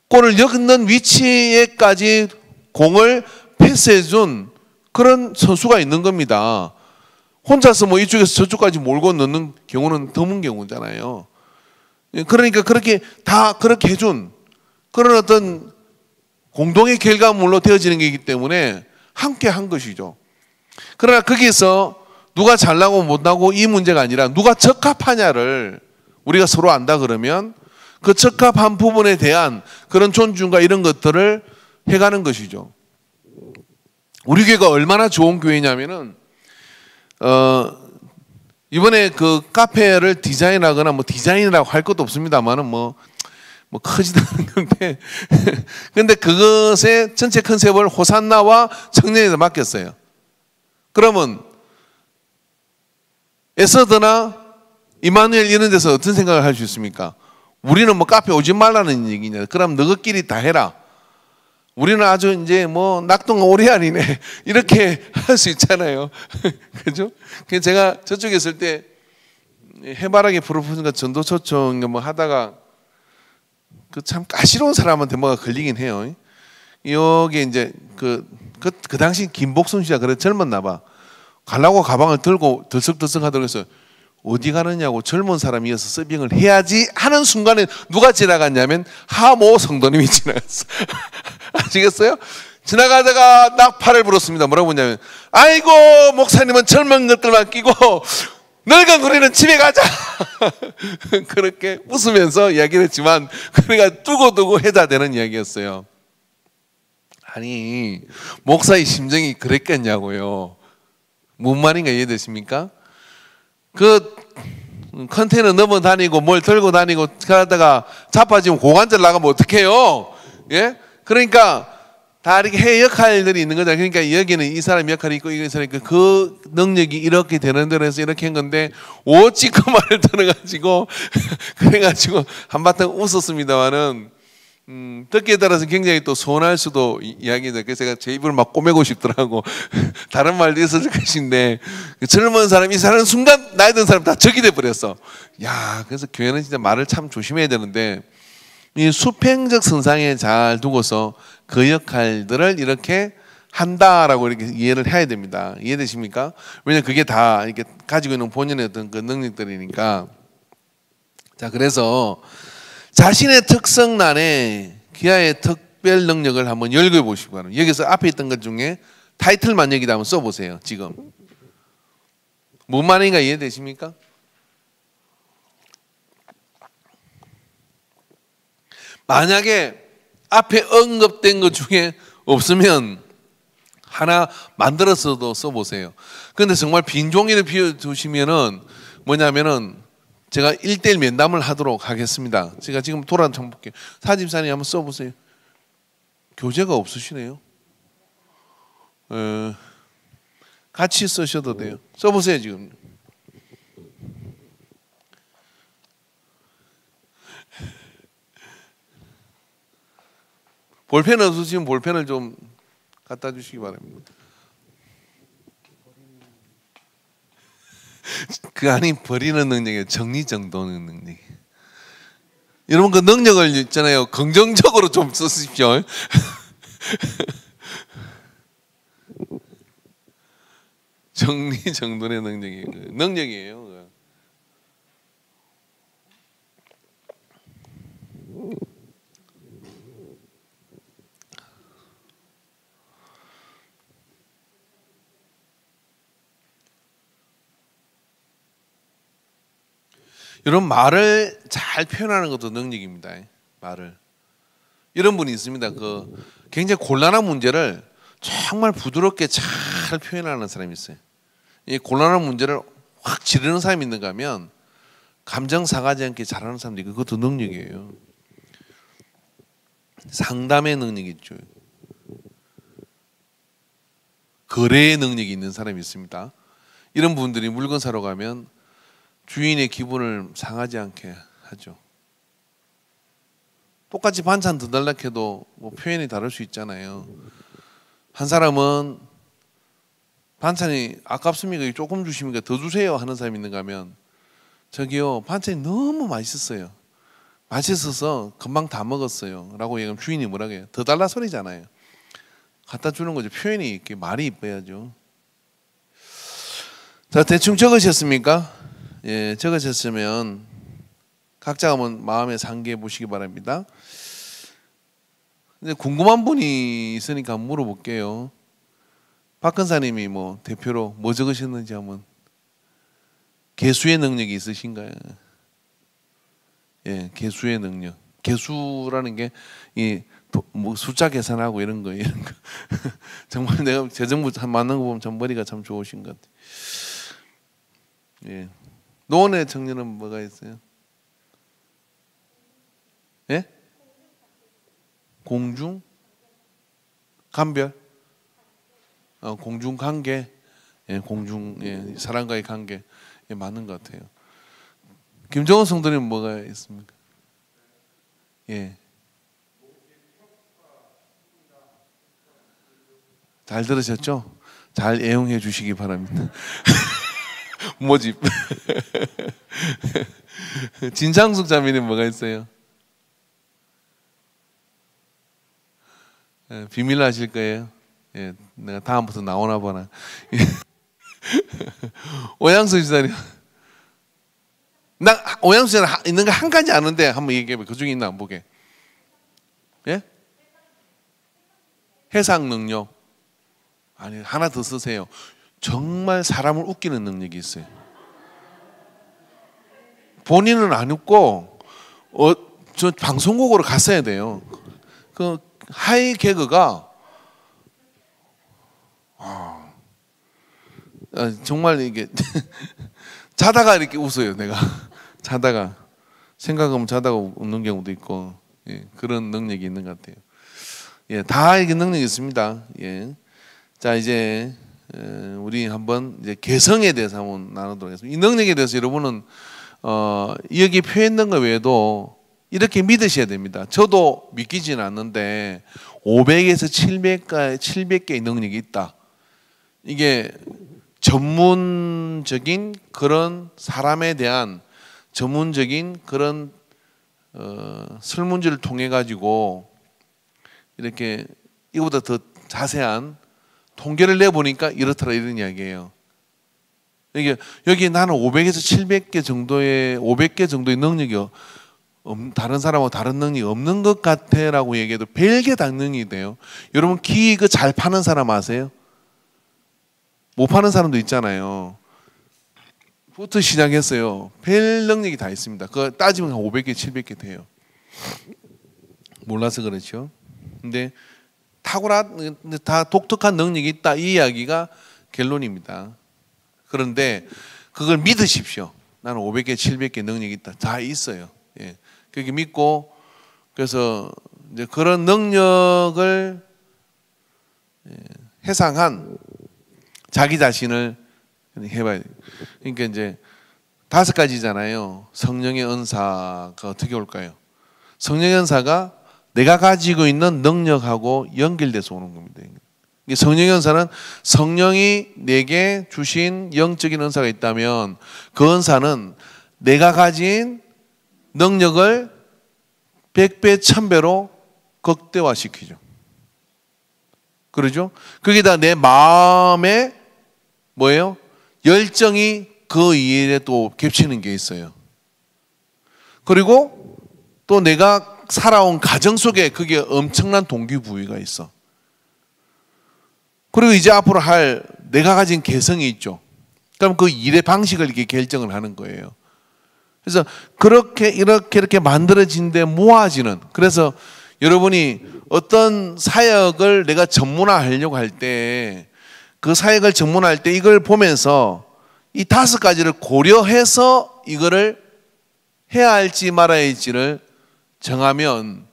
골을 넣는 위치에까지 공을 패스해준 그런 선수가 있는 겁니다. 혼자서 뭐 이쪽에서 저쪽까지 몰고 넣는 경우는 드문 경우잖아요. 그러니까 그렇게 다 그렇게 해준 그런 어떤 공동의 결과물로 되어지는 것이기 때문에 함께 한 것이죠. 그러나 거기서 누가 잘나고 못나고 이 문제가 아니라 누가 적합하냐를 우리가 서로 안다 그러면 그 적합한 부분에 대한 그런 존중과 이런 것들을 해가는 것이죠. 우리 교회가 얼마나 좋은 교회냐면은 이번에 그 카페를 디자인하거나 뭐 디자인이라고 할 것도 없습니다만은 뭐 크지도 않은 건데 근데 그것의 전체 컨셉을 호산나와 청년에다 맡겼어요. 그러면 에서드나 이마누엘 이런 데서 어떤 생각을 할 수 있습니까? 우리는 뭐 카페 오지 말라는 얘기냐? 그럼 너희끼리 다 해라. 우리는 아주 이제 뭐 낙동강 오리알이네 이렇게 할 수 있잖아요. 그죠? 그래서 제가 저쪽에 있을 때 해바라기 프로포즈가 전도초청 뭐 하다가 그 참 까시로운 사람한테 뭐가 걸리긴 해요. 여기 이제 그 당시 김복순 씨가 그래 젊었나 봐. 가려고 가방을 들고 들썩들썩 하더라고요. 그래서 어디 가느냐고 젊은 사람이어서 서빙을 해야지 하는 순간에 누가 지나갔냐면 하모 성도님이 지나갔어. 아시겠어요? 지나가다가 낙파를 불었습니다. 뭐라고 했냐면 아이고 목사님은 젊은 것들만 끼고 늙은 우리는 집에 가자. 그렇게 웃으면서 이야기를 했지만 그러니까 두고두고 해야 되는 이야기였어요. 아니 목사의 심정이 그랬겠냐고요. 뭔 말인가 이해되십니까? 그 컨테이너 넘어 다니고 뭘 들고 다니고 그러다가 자빠지면 고관절 나가면 어떡해요? 예? 그러니까 다 이렇게 해 역할들이 있는 거잖아요. 그러니까 여기는 이 사람 역할이 있고 이 사람이 있고 그 능력이 이렇게 되는 대로 해서 이렇게 한 건데 오직 그 말을 들어가지고 그래가지고 한바탕 웃었습니다만은 듣기에 따라서 굉장히 또 서운할 수도 이야기죠. 그래서 제가 제 입을 막 꼬매고 싶더라고. 다른 말도 있었을 것인데 젊은 사람 이 사람 순간 나이 든 사람 다 적이 돼버렸어. 야, 그래서 교회는 진짜 말을 참 조심해야 되는데 이 수평적 선상에 잘 두고서 그 역할들을 이렇게 한다라고 이렇게 이해를 해야 됩니다. 이해되십니까? 왜냐면 그게 다 이렇게 가지고 있는 본연의 어떤 그 능력들이니까. 자, 그래서 자신의 특성란에 기아의 특별 능력을 한번 열거해 보시기 바랍니다. 여기서 앞에 있던 것 중에 타이틀 만약이다 한번 써보세요. 지금 뭔 말인가 이해되십니까? 만약에 앞에 언급된 것 중에 없으면 하나 만들어서도 써보세요. 근데 정말 빈 종이를 비워두시면은 뭐냐면은 제가 1:1 면담을 하도록 하겠습니다. 제가 지금 돌아서 한번 볼게요. 사집사님 한번 써보세요. 교재가 없으시네요. 같이 쓰셔도 돼요. 써보세요 지금. 볼펜 없으시면 볼펜을 좀 갖다 주시기 바랍니다. 그 아니 버리는 능력이에요. 정리정돈의 능력. 여러분 그 능력을 있잖아요. 긍정적으로 좀 쓰십시오. 정리정돈의 능력이에요. 이런 말을 잘 표현하는 것도 능력입니다. 말을. 이런 분이 있습니다. 그 굉장히 곤란한 문제를 정말 부드럽게 잘 표현하는 사람이 있어요. 이 곤란한 문제를 확 지르는 사람이 있는가 하면 감정 상하지 않게 잘하는 사람들이 그것도 능력이에요. 상담의 능력이 있죠. 거래의 능력이 있는 사람이 있습니다. 이런 분들이 물건 사러 가면 주인의 기분을 상하지 않게 하죠. 똑같이 반찬 더 달라 해도 뭐 표현이 다를 수 있잖아요. 한 사람은 반찬이 아깝습니까? 조금 주십니까? 더 주세요 하는 사람이 있는가 하면 저기요 반찬이 너무 맛있었어요. 맛있어서 금방 다 먹었어요 라고 얘기하면 주인이 뭐라고 해요? 더 달라 소리잖아요. 갖다 주는 거죠. 표현이 이렇게 말이 이뻐야죠. 자, 대충 적으셨습니까? 예, 적으셨으면 각자 한번 마음에 상기해 보시기 바랍니다. 이제 궁금한 분이 있으니까 한번 물어볼게요. 박 근사님이 뭐 대표로 뭐 적으셨는지 한번. 개수의 능력이 있으신가요? 예, 개수의 능력. 개수라는 게 이 뭐 숫자 계산하고 이런 거 이런 거. 정말 내가 재정부 맞는 거 보면 전머리가 참 좋으신 것 같아요. 예. 노원의 청년은 뭐가 있어요? 예? 공중? 감별? 공중 관계? 예, 공중 예, 사람과의 관계 예, 맞는 것 같아요. 김정은 성도님 뭐가 있습니까? 예. 잘 들으셨죠? 잘 애용해 주시기 바랍니다. 모집. 진창숙 자매는 뭐가 있어요? 예, 비밀로 하실 거예요? 예, 내가 다음부터 나오나 보나. 오양수 지사님. 나 오양수 지사님 있는 거 한 가지 아는데 한번 얘기해봐. 그 중에 있나 안 보게. 예? 해상 능력. 아니 하나 더 쓰세요. 정말 사람을 웃기는 능력이 있어요. 본인은 안 웃고 저 방송국으로 갔어야 돼요. 그 하이 개그가 정말 이게 자다가 이렇게 웃어요. 내가 자다가 생각하면 자다가 웃는 경우도 있고 예, 그런 능력이 있는 것 같아요. 예, 다 이게 능력이 있습니다. 예, 자 이제 우리 한번 이제 개성에 대해서 한번 나누도록 하겠습니다. 이 능력에 대해서 여러분은 여기 표현된 것 외에도 이렇게 믿으셔야 됩니다. 저도 믿기지는 않는데 500에서 700개의 능력이 있다. 이게 전문적인 그런 사람에 대한 전문적인 그런 설문지를 통해 가지고 이렇게 이거보다 더 자세한 통계를 내보니까 이렇더라 이런 이야기예요. 이게 여기 나는 500에서 700개 정도의 500개 정도의 능력이 다른 사람하고 다른 능력이 없는 것 같아라고 얘기해도 별게 다 능력이 돼요. 여러분 기 그 잘 파는 사람 아세요? 못 파는 사람도 있잖아요. 부터 시작했어요. 별 능력이 다 있습니다. 그거 따지면 한 500개, 700개 돼요. 몰라서 그렇죠. 근데 탁월한, 다 독특한 능력이 있다. 이 이야기가 결론입니다. 그런데 그걸 믿으십시오. 나는 500개, 700개 능력이 있다. 다 있어요. 예. 그렇게 믿고, 그래서 이제 그런 능력을 해상한 자기 자신을 해봐야 돼요. 그러니까 이제 5가지잖아요. 성령의 은사가 어떻게 올까요? 성령의 은사가 내가 가지고 있는 능력하고 연결돼서 오는 겁니다. 성령의 은사는 성령이 내게 주신 영적인 은사가 있다면 그 은사는 내가 가진 능력을 100배, 1000배로 극대화시키죠. 그러죠? 거기다 내 마음에 뭐예요? 열정이 그 일에 또 겹치는 게 있어요. 그리고 또 내가 살아온 가정 속에 그게 엄청난 동기부여가 있어. 그리고 이제 앞으로 할 내가 가진 개성이 있죠. 그럼 그 일의 방식을 이렇게 결정을 하는 거예요. 그래서 그렇게 이렇게 만들어진 데 모아지는, 그래서 여러분이 어떤 사역을 내가 전문화하려고 할 때, 그 사역을 전문화할 때 이걸 보면서 이 5가지를 고려해서 이거를 해야 할지 말아야 할지를 정하면,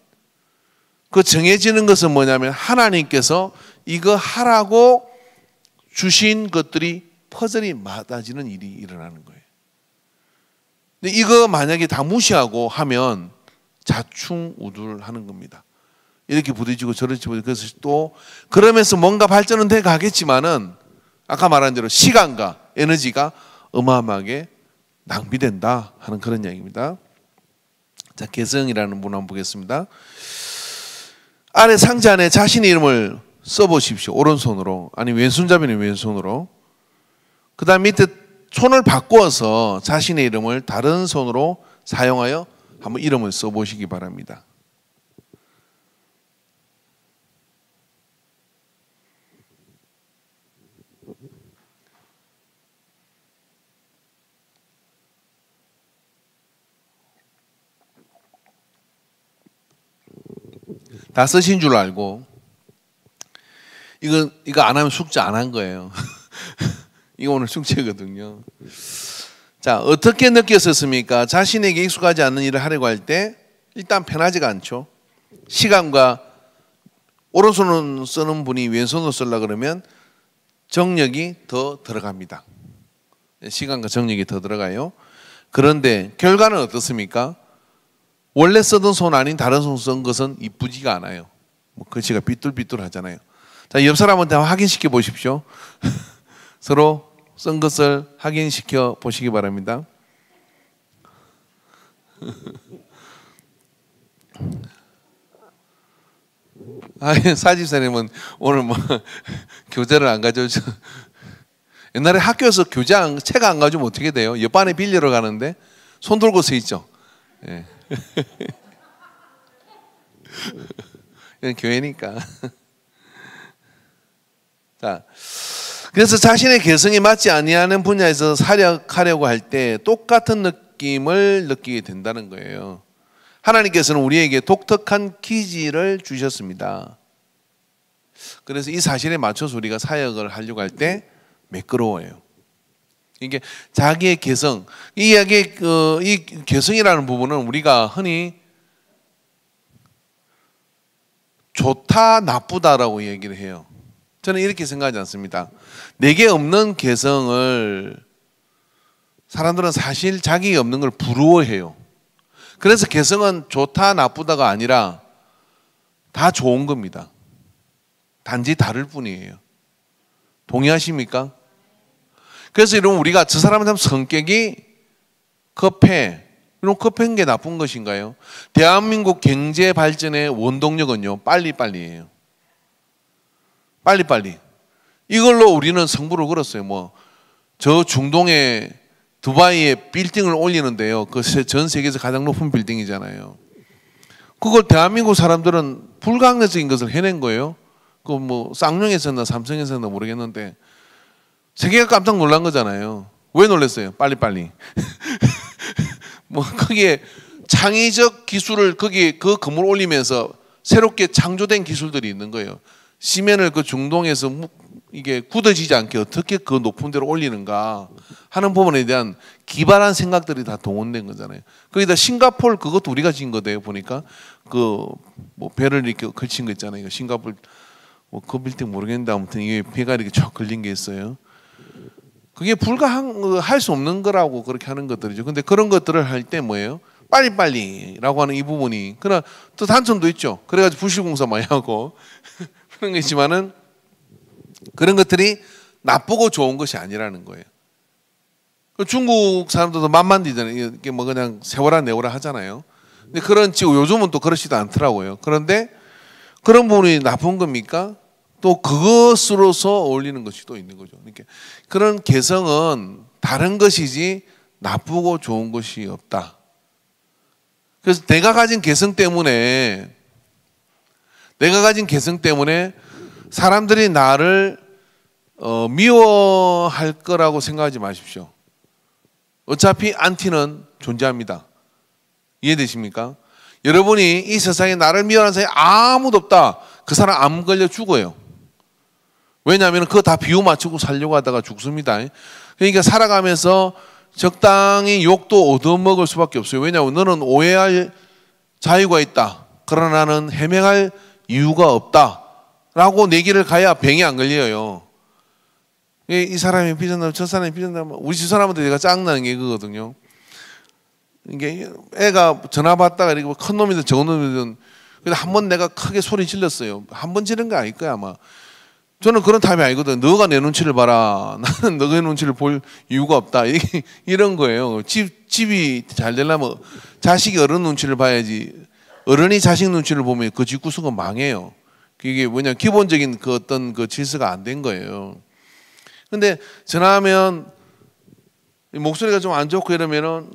그 정해지는 것은 뭐냐면 하나님께서 이거 하라고 주신 것들이 퍼즐이 맞아지는 일이 일어나는 거예요. 근데 이거 만약에 다 무시하고 하면 자충우돌하는 겁니다. 이렇게 부딪히고 저렇게 부딪히고, 그래서 또 그러면서 뭔가 발전은 돼 가겠지만은 아까 말한 대로 시간과 에너지가 어마어마하게 낭비된다 하는 그런 이야기입니다. 자, 개성이라는 분 한번 보겠습니다. 아래 상자 안에 자신의 이름을 써보십시오. 오른손으로, 아니 왼손잡이는 왼손으로. 그 다음 밑에 손을 바꾸어서 자신의 이름을 다른 손으로 사용하여 한번 이름을 써보시기 바랍니다. 다 쓰신 줄 알고, 이거 안 하면 숙제 안 한 거예요. 이거 오늘 숙제거든요. 자, 어떻게 느꼈었습니까? 자신에게 익숙하지 않는 일을 하려고 할 때 일단 편하지가 않죠. 시간과, 오른손을 쓰는 분이 왼손으로 쓰려고 그러면 정력이 더 들어갑니다. 시간과 정력이 더 들어가요. 그런데 결과는 어떻습니까? 원래 쓰던 손 아닌 다른 손 쓴 것은 이쁘지가 않아요. 뭐 글씨가 삐뚤삐뚤 하잖아요. 자, 옆 사람한테 확인시켜 보십시오. 서로 쓴 것을 확인시켜 보시기 바랍니다. 사집사님은 오늘 뭐 교재를 안 가져오죠. 옛날에 학교에서 교재 책 안 가져오면 어떻게 돼요? 옆반에 빌리러 가는데 손 들고 서 있죠. 예. 이건 교회니까. 자, 그래서 자신의 개성이 맞지 아니하는 분야에서 사역하려고 할 때 똑같은 느낌을 느끼게 된다는 거예요. 하나님께서는 우리에게 독특한 기질을 주셨습니다. 그래서 이 사실에 맞춰서 우리가 사역을 하려고 할 때 매끄러워요. 이게 자기의 개성, 이 이야기, 이 개성이라는 부분은 우리가 흔히 좋다, 나쁘다라고 얘기를 해요. 저는 이렇게 생각하지 않습니다. 내게 없는 개성을 사람들은 사실 자기 없는 걸 부러워해요. 그래서 개성은 좋다, 나쁘다가 아니라 다 좋은 겁니다. 단지 다를 뿐이에요. 동의하십니까? 그래서 이러면 우리가 저 사람은 참 성격이 급해. 이런 급한 게 나쁜 것인가요? 대한민국 경제 발전의 원동력은요, 빨리빨리예요. 빨리빨리. 이걸로 우리는 승부를 걸었어요. 뭐 저 중동에 두바이에 빌딩을 올리는데요. 그 전 세계에서 가장 높은 빌딩이잖아요. 그걸 대한민국 사람들은 불가능적인 것을 해낸 거예요. 그 뭐 쌍용에서나 삼성에서나 모르겠는데 세계가 깜짝 놀란 거잖아요. 왜 놀랐어요? 빨리빨리. 뭐 거기에 창의적 기술을 거기에 그 건물 올리면서 새롭게 창조된 기술들이 있는 거예요. 시멘을 그 중동에서 이게 굳어지지 않게 어떻게 그 높은 데로 올리는가 하는 부분에 대한 기발한 생각들이 다 동원된 거잖아요. 거기다 싱가포르 그것도 우리가 지은 거대요. 보니까 그 뭐 배를 이렇게 걸친 거 있잖아요. 싱가포르 뭐 그 빌딩 모르겠는데 아무튼 이게 배가 이렇게 쫙 걸린 게 있어요. 그게 할 수 없는 거라고 그렇게 하는 것들이죠. 근데 그런 것들을 할 때 뭐예요? 빨리빨리라고 하는 이 부분이 그러나 또 단점도 있죠. 그래가지고 부실공사 많이 하고 그런 게 있지만은 그런 것들이 나쁘고 좋은 것이 아니라는 거예요. 중국 사람들도 만만디잖아요. 이게 뭐 그냥 세워라 내워라 하잖아요. 근데 요즘은 또 그렇지도 않더라고요. 그런데 그런 부분이 나쁜 겁니까? 또 그것으로서 어울리는 것이 또 있는 거죠. 그러니까 그런 개성은 다른 것이지 나쁘고 좋은 것이 없다. 그래서 내가 가진 개성 때문에 사람들이 나를 미워할 거라고 생각하지 마십시오. 어차피 안티는 존재합니다. 이해되십니까? 여러분이 이 세상에 나를 미워하는 사람이 아무도 없다. 그 사람 암 걸려 죽어요. 왜냐하면 그거 다 비유 맞추고 살려고 하다가 죽습니다. 그러니까 살아가면서 적당히 욕도 얻어먹을 수밖에 없어요. 왜냐하면 너는 오해할 자유가 있다. 그러나 나는 해명할 이유가 없다. 라고 내기를 가야 병이 안 걸려요. 이 사람이 삐졌나 저 사람이 삐졌나 우리 집 사람한테 내가 짱나는 게 그거거든요. 이게 애가 전화 받다가 이렇게 큰 놈이든 적은 놈이든 한 번 내가 크게 소리 질렀어요. 한 번 지른 거 아닐 거야 아마. 저는 그런 타입이 아니거든. 너가 내 눈치를 봐라. 나는 너의 눈치를 볼 이유가 없다. 이런 거예요. 집이 잘 되려면 자식이 어른 눈치를 봐야지. 어른이 자식 눈치를 보면 그 집구석은 망해요. 그게 뭐냐 기본적인 그 어떤 그 질서가 안 된 거예요. 근데 전화하면 목소리가 좀 안 좋고 이러면은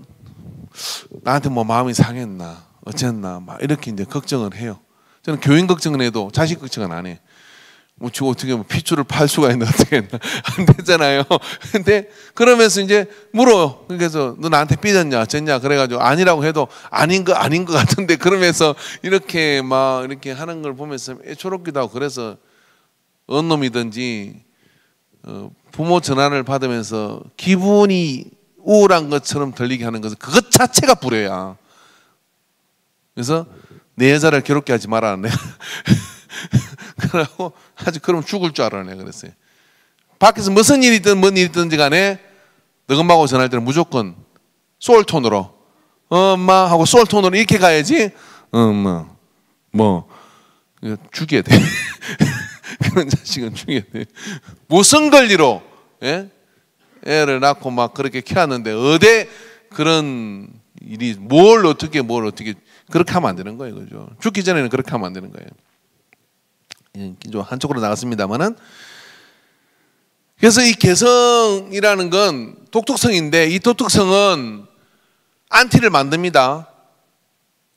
나한테 뭐 마음이 상했나 어쨌나 막 이렇게 이제 걱정을 해요. 저는 교인 걱정은 해도 자식 걱정은 안 해. 뭐 저 어떻게 뭐 핏줄을 팔 수가 있나 어떻게 했나 안 되잖아요. 근데 그러면서 이제 물어요. 그래서 너 나한테 삐졌냐 어쨌냐 그래가지고 아니라고 해도 아닌 것 같은데 그러면서 이렇게 막 이렇게 하는 걸 보면서 애초롭기도 하고 그래서 어느 놈이든지 부모 전화를 받으면서 기분이 우울한 것처럼 들리게 하는 것은 그것 자체가 불효야. 그래서 내 여자를 괴롭게 하지 마라. 내가 그러고 아주 그럼 죽을 줄 알아 내가 그랬어요. 밖에서 무슨 일이 있든 뭔 일이 있든지 간에 너 엄마하고 전화할 때는 무조건 소울톤으로 엄마 하고 소울톤으로 이렇게 가야지. 엄마 뭐 죽여야 돼. 그런 자식은 죽여야 돼. 무슨 권리로 애를 낳고 막 그렇게 키웠는데 어디 그런 일이 뭘 어떻게 그렇게 하면 안 되는 거예요. 그죠? 죽기 전에는 그렇게 하면 안 되는 거예요. 좀 한쪽으로 나갔습니다만은 그래서 이 개성이라는 건 독특성인데 이 독특성은 안티를 만듭니다.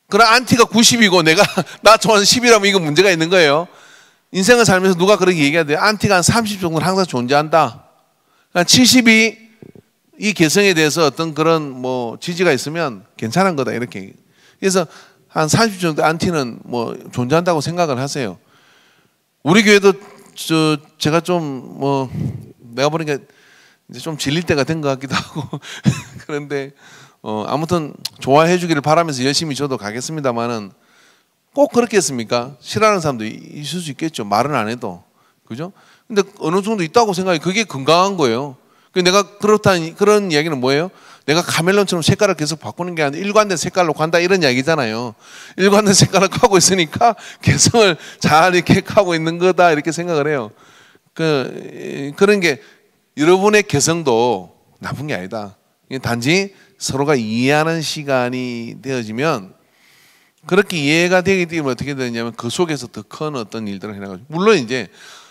그럼 안티가 90이고 나 좋아하는 10이라면 이거 문제가 있는 거예요. 인생을 살면서 누가 그렇게 얘기하대요. 안티가 한 30 정도는 항상 존재한다. 70이 이 개성에 대해서 어떤 그런 뭐 지지가 있으면 괜찮은 거다 이렇게. 그래서 한 30 정도 안티는 뭐 존재한다고 생각을 하세요. 우리 교회도 제가 좀 뭐 내가 보니까 이제 좀 질릴 때가 된 것 같기도 하고 그런데 아무튼 좋아해 주기를 바라면서 열심히 저도 가겠습니다만은 꼭 그렇겠습니까? 싫어하는 사람도 있을 수 있겠죠. 말은 안 해도 그죠? 근데 어느 정도 있다고 생각해. 그게 건강한 거예요. 내가 그런 이야기는 뭐예요? 내가 카멜론처럼 색깔을 계속 바꾸는 게 아니라 일관된 색깔로 간다 이런 이야기잖아요. 일관된 색깔을 하고 있으니까 개성을 잘 이렇게 하고 있는 거다 이렇게 생각을 해요. 그런 게 여러분의 개성도 나쁜 게 아니다. 단지 서로가 이해하는 시간이 되어지면 그렇게 이해가 되기 때문에 어떻게 되냐면 그 속에서 더 큰 어떤 일들을 해나가죠. 물론 이제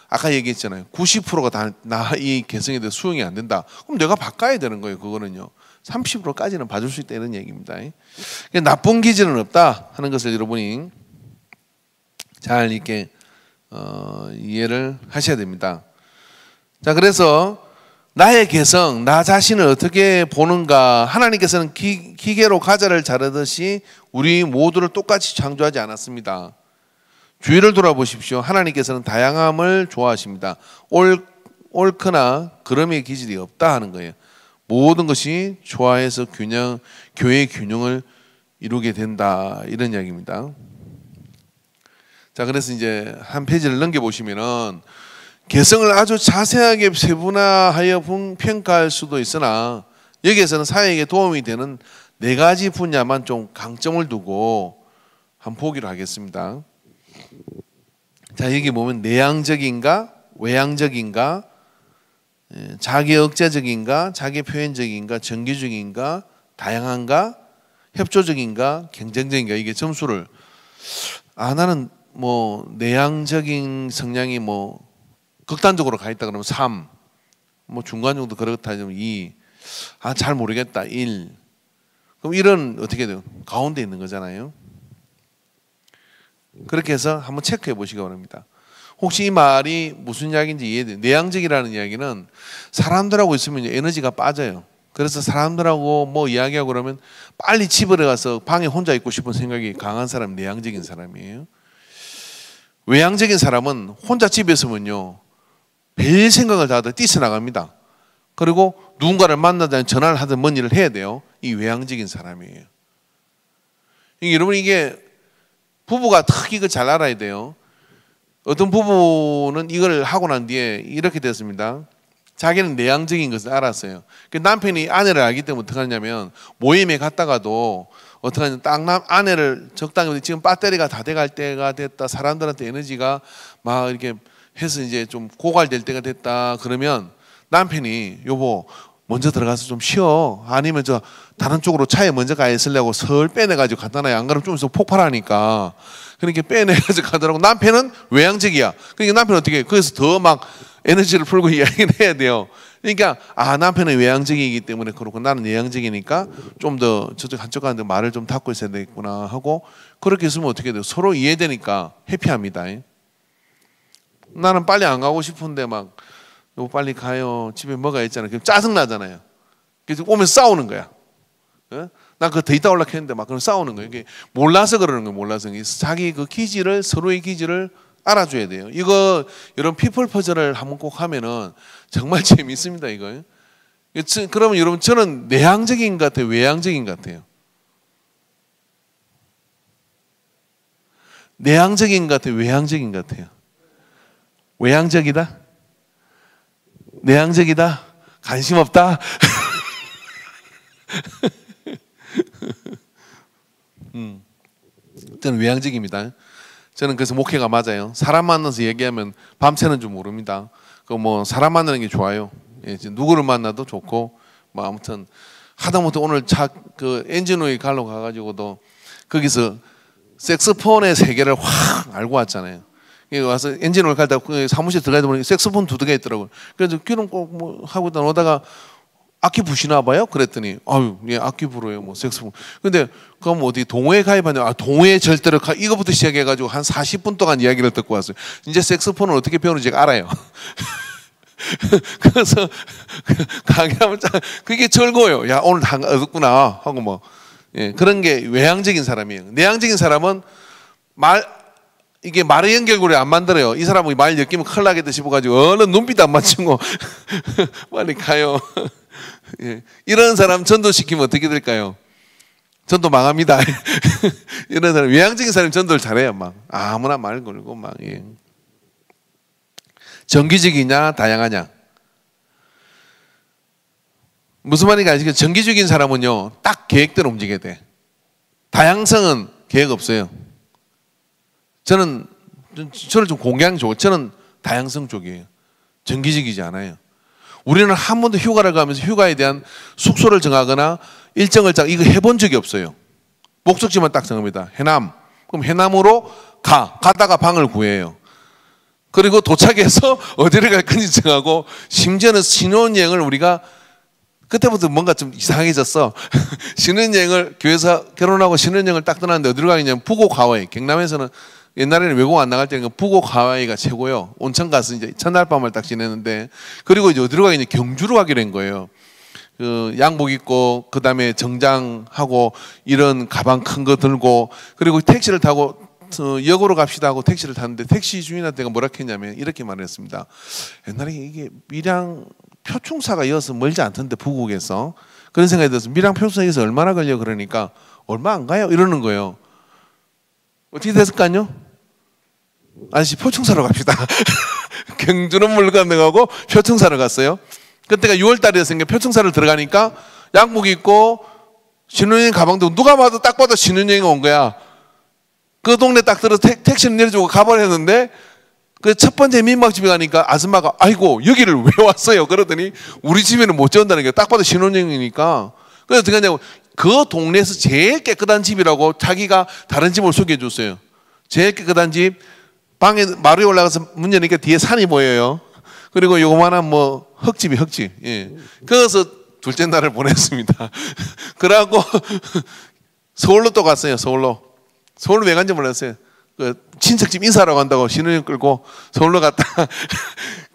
아까 얘기했잖아요. 90%가 다 나 이 개성에 대해 수용이 안 된다. 그럼 내가 바꿔야 되는 거예요. 그거는요. 30%까지는 봐줄 수 있다 이런 얘기입니다. 나쁜 기질은 없다 하는 것을 여러분이 잘 이렇게 이해를 하셔야 됩니다. 자, 그래서 나의 개성, 나 자신을 어떻게 보는가. 하나님께서는 기계로 과자를 자르듯이 우리 모두를 똑같이 창조하지 않았습니다. 주위를 돌아보십시오. 하나님께서는 다양함을 좋아하십니다. 옳거나 그름의 기질이 없다 하는 거예요. 모든 것이 조화해서 교회의 균형을 이루게 된다, 이런 이야기입니다. 자, 그래서 이제 한 페이지를 넘겨보시면은 개성을 아주 자세하게 세분화하여 평가할 수도 있으나 여기에서는 사회에게 도움이 되는 4가지 분야만 좀 강점을 두고 한번 보기로 하겠습니다. 자, 여기 보면 내향적인가, 외향적인가, 자기 억제적인가, 자기 표현적인가, 정기적인가, 다양한가, 협조적인가, 경쟁적인가, 이게 점수를 나는 뭐 내향적인 성향이 뭐 극단적으로 가 있다 그러면 3, 뭐 중간 정도 그렇다 하면 2, 잘 모르겠다 1. 그럼 1은 어떻게 돼요? 가운데 있는 거잖아요. 그렇게 해서 한번 체크해 보시기 바랍니다. 혹시 이 말이 무슨 이야기인지 이해돼요? 내향적이라는 이야기는 사람들하고 있으면 에너지가 빠져요. 그래서 사람들하고 뭐 이야기하고 그러면 빨리 집에 가서 방에 혼자 있고 싶은 생각이 강한 사람이 내향적인 사람이에요. 외향적인 사람은 혼자 집에 있으면요, 별 생각을 다 하다 뛰쳐나갑니다. 그리고 누군가를 만나든 전화를 하든 뭔 일을 해야 돼요. 이 외향적인 사람이에요. 여러분, 이게 부부가 특히 이거 잘 알아야 돼요. 어떤 부부는 이걸 하고 난 뒤에 이렇게 됐습니다. 자기는 내향적인 것을 알았어요. 남편이 아내를 알기 때문에 어떻게 하냐면 모임에 갔다가도 어떻게 하냐면 딱 아내를 적당히 지금 배터리가 다 돼갈 때가 됐다, 사람들한테 에너지가 막 이렇게 해서 이제 좀 고갈될 때가 됐다 그러면 남편이 여보 먼저 들어가서 좀 쉬어, 아니면 저 다른 쪽으로 차에 먼저 가 있으려고 설 빼내가지고 갖다 놔요. 안 그러면 좀 있으면 폭발하니까. 그러니까 빼내가지고 가더라고. 남편은 외향적이야. 그러니까 남편은 어떻게 해요? 그래서 더 막 에너지를 풀고 이야기를 해야 돼요. 그러니까 남편은 외향적이기 때문에 그렇고 나는 내향적이니까 좀 더 저쪽 한쪽 가는데 말을 좀 닫고 있어야 되겠구나 하고, 그렇게 있으면 어떻게 돼요? 서로 이해되니까 해피합니다. 나는 빨리 안 가고 싶은데 막 너 빨리 가요, 집에 뭐가 있잖아요. 그럼 짜증나잖아요. 그래서 오면서 싸우는 거야. 난 그거 더 있다 올라 했는데 막 그럼 싸우는 거예요. 이게 몰라서 그러는 거예요. 몰라서. 자기 그 기질을, 서로의 기질을 알아줘야 돼요. 이거 이런 피플 퍼즐을 한번 꼭 하면은 정말 재밌습니다. 이거. 그러면 여러분, 저는 내향적인 것 같아요, 외향적인 것 같아요? 내향적인 것 같아요, 외향적인 것 같아요? 외향적이다? 내향적이다? 관심 없다? 저는 외향적입니다. 저는 그래서 목회가 맞아요. 사람 만나서 얘기하면 밤새는 줄 모릅니다. 그 뭐 사람 만나는 게 좋아요. 예, 누구를 만나도 좋고, 뭐 아무튼 하다못해 오늘 그 엔진오일 갈러 가가지고도 거기서 색소폰의 세계를 확 알고 왔잖아요. 와서 엔진오일 갈다 사무실 들어가다 보니까 색소폰 2개 있더라고요. 그래서 귀는 꼭 뭐 하고 오다가 악기 부시나 봐요? 그랬더니 예, 악기 불어요, 뭐 색소폰. 근데 그럼 어디 동호회 가입하냐? 동호회 절대로 이거부터 시작해가지고 한 40분 동안 이야기를 듣고 왔어요. 이제 색소폰을 어떻게 배우는지 알아요. 그래서 강의하면 그게 즐거워요. 야, 오늘 다 얻었구나 하고 뭐. 예, 그런 게 외향적인 사람이에요. 내향적인 사람은 이게 말의 연결고리 안 만들어요. 이 사람은 말 엮이면 큰일 나겠다 싶어가지고 얼른 눈빛 안 맞추고 빨리 가요. 예. 이런 사람 전도시키면 어떻게 될까요? 전도 망합니다. 이런 사람, 외향적인 사람이 전도를 잘해요. 막 아무나 말 걸고 막. 예. 정기적이냐 다양하냐? 무슨 말인지 아시겠죠? 정기적인 사람은요, 딱 계획대로 움직여야 돼. 다양성은 계획 없어요. 저는 좀 공개하는 게 좋고, 저는 다양성 쪽이에요. 정기적이지 않아요. 우리는 한 번도 휴가를 가면서 휴가에 대한 숙소를 정하거나 일정을 이거 해본 적이 없어요. 목적지만 딱 정합니다. 해남. 그럼 해남으로 가다가 방을 구해요. 그리고 도착해서 어디를 갈 건지 정하고, 심지어는 신혼여행을 우리가 그때부터 뭔가 좀 이상해졌어. 신혼여행을 교회에서 결혼하고 신혼여행을 딱 떠났는데 어디로 가냐면 북옥 하와이. 경남에서는 옛날에는 외국 안 나갈 때는 북옥 하와이가 최고요. 온천 가서 이제 첫날 밤을 딱 지내는데, 그리고 이제 어디로 가겠냐, 경주로 가게 된 거예요. 그 양복 입고 그다음에 정장하고 이런 가방 큰 거 들고, 그리고 택시를 타고 역으로 갑시다 하고 택시를 탔는데, 택시 주인한테가 뭐라 했냐면 이렇게 말했습니다. 옛날에 이게 밀양 표충사가 이어서 멀지 않던데 북옥에서, 그런 생각이 들어서 밀양 표충사에서 얼마나 걸려? 그러니까 얼마 안 가요 이러는 거예요. 어떻게 됐을까요? 아저씨 표충사로 갑시다. 경주는 물 건너가고 표충사로 갔어요. 그때가 6월 달이었으니까 표충사를 들어가니까 양복 입고 신혼여행 가방도 누가 봐도 딱 봐도 신혼여행 온 거야. 그 동네 딱 들어서 택시를 내려주고 가버렸는데, 그 첫 번째 민박집에 가니까 아줌마가 아이고 여기를 왜 왔어요? 그러더니 우리 집에는 못 지원다는 게, 딱 봐도 신혼여행이니까. 그래서 어떻게 하냐고, 그 동네에서 제일 깨끗한 집이라고 자기가 다른 집을 소개해 줬어요. 제일 깨끗한 집, 방에 마루에 올라가서 문 여니까 뒤에 산이 보여요. 그리고 요만한 뭐 흙집이 흙집. 예. 그래서 둘째 날을 보냈습니다. 그러고 서울로 또 갔어요. 서울로 왜 간지 몰랐어요. 그 친척집 인사하러 간다고 신혼여행 끌고 서울로 갔다.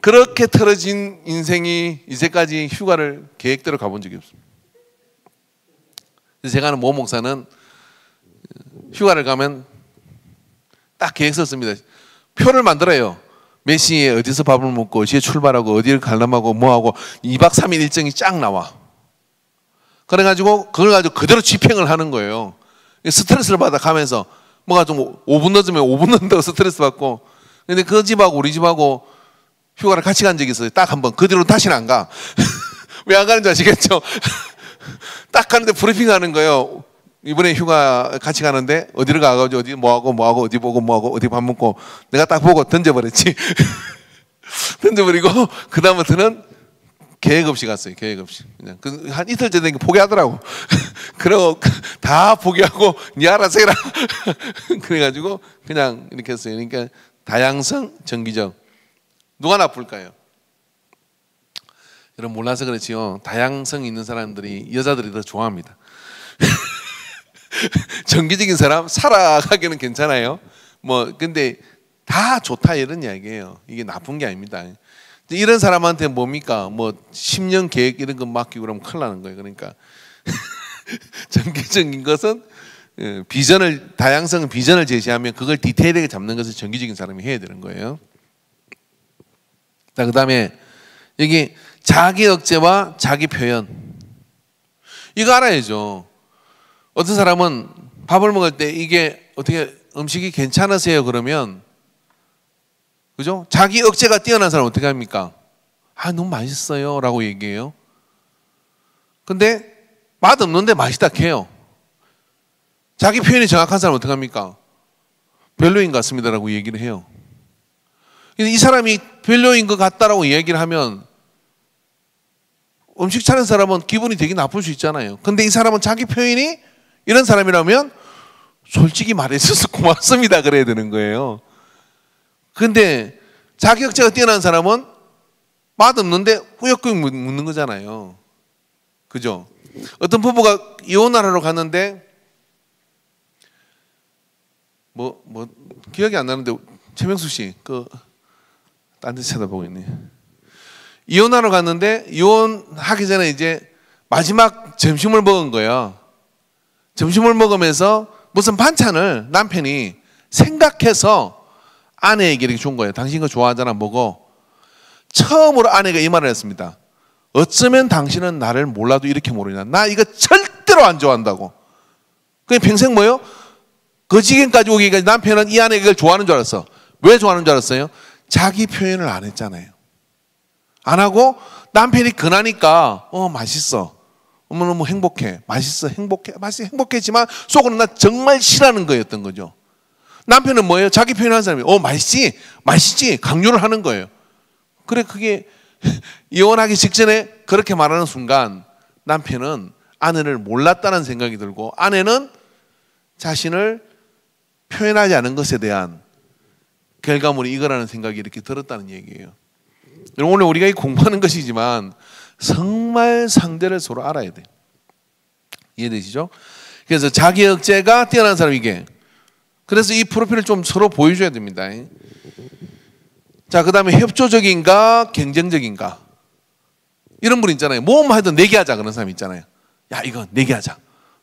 그렇게 틀어진 인생이 이제까지 휴가를 계획대로 가본 적이 없습니다. 제가 아는 모 목사는 휴가를 가면 딱 계획 썼습니다. 표를 만들어요. 몇 시에 어디서 밥을 먹고 어디에 출발하고 어디를 관람하고 뭐하고 2박 3일 일정이 쫙 나와. 그래가지고 그걸 가지고 그대로 집행을 하는 거예요. 스트레스를 받아 가면서 뭐가 좀 5분 늦으면 5분 늦는다고 스트레스 받고. 근데 그 집하고 우리 집하고 휴가를 같이 간 적이 있어요. 딱 한 번. 그 뒤로 다시는 안 가. 왜 안 가는지 아시겠죠? 딱 가는데 브리핑 하는 거예요. 이번에 휴가 같이 가는데 어디를 가가지고 어디 뭐하고 어디 보고 뭐하고 어디 밥 먹고, 내가 딱 보고 던져버렸지. 던져버리고 그 다음부터는 계획 없이 갔어요. 계획 없이 그냥 한 이틀째 되니까 포기하더라고. 그리고 다 포기하고 니 알아서 해라. 그래가지고 그냥 이렇게 했어요. 그러니까 다양성, 정기적. 누가 나쁠까요? 여러분 몰라서 그렇지요. 다양성 있는 사람들이 여자들이 더 좋아합니다. 정기적인 사람 살아가기는 괜찮아요. 뭐 근데 다 좋다 이런 이야기예요. 이게 나쁜 게 아닙니다. 이런 사람한테 뭡니까? 뭐 10년 계획 이런 거 맡기고 그러면 큰일 나는 거예요. 그러니까 정기적인 것은 비전을, 다양성 비전을 제시하면 그걸 디테일하게 잡는 것을 정기적인 사람이 해야 되는 거예요. 자, 그다음에 여기 자기 억제와 자기 표현, 이거 알아야죠. 어떤 사람은 밥을 먹을 때 이게 어떻게 음식이 괜찮으세요? 그러면 그죠? 자기 억제가 뛰어난 사람은 어떻게 합니까? 아, 너무 맛있어요 라고 얘기해요. 근데 맛없는데 맛있다 해요. 자기 표현이 정확한 사람은 어떻게 합니까? 별로인 것 같습니다 라고 얘기를 해요. 이 사람이 별로인 것 같다라고 얘기를 하면 음식 차린 사람은 기분이 되게 나쁠 수 있잖아요. 근데 이 사람은 자기 표현이 이런 사람이라면 솔직히 말해줘서 고맙습니다 그래야 되는 거예요. 근데 자기 억제가 뛰어난 사람은 맛없는데 꾸역꾸역 묻는 거잖아요. 그죠? 어떤 부부가 이혼을 하러 갔는데 뭐 기억이 안 나는데 최명수 씨 딴 데 쳐다보고 있네. 이혼하러 갔는데 이혼하기 전에 이제 마지막 점심을 먹은 거예요. 점심을 먹으면서 무슨 반찬을 남편이 생각해서 아내에게 이렇게 준 거예요. 당신 이거 좋아하잖아, 먹어. 처음으로 아내가 이 말을 했습니다. 어쩌면 당신은 나를 몰라도 이렇게 모르냐. 나 이거 절대로 안 좋아한다고. 그냥 평생 뭐예요? 그 지경까지 오기까지 남편은 이 아내가 이걸 좋아하는 줄 알았어. 왜 좋아하는 줄 알았어요? 자기 표현을 안 했잖아요. 안 하고 남편이 근하니까 맛있어. 너무 행복해. 맛있어. 행복해. 행복했지만 속으로 나 정말 싫어하는 거였던 거죠. 남편은 뭐예요? 자기 표현하는 사람이 맛있지? 맛있지? 강요를 하는 거예요. 그래, 그게 이혼하기 직전에 그렇게 말하는 순간 남편은 아내를 몰랐다는 생각이 들고, 아내는 자신을 표현하지 않은 것에 대한 결과물이 이거라는 생각이 이렇게 들었다는 얘기예요. 오늘 우리가 이 공부하는 것이지만 정말 상대를 서로 알아야 돼요. 이해되시죠? 그래서 자기 억제가 뛰어난 사람, 이게 그래서 이 프로필을 좀 서로 보여줘야 됩니다. 자, 그 다음에 협조적인가 경쟁적인가. 이런 분 있잖아요. 뭐만 해도 내기하자 그런 사람 있잖아요. 야, 이거 내기하자.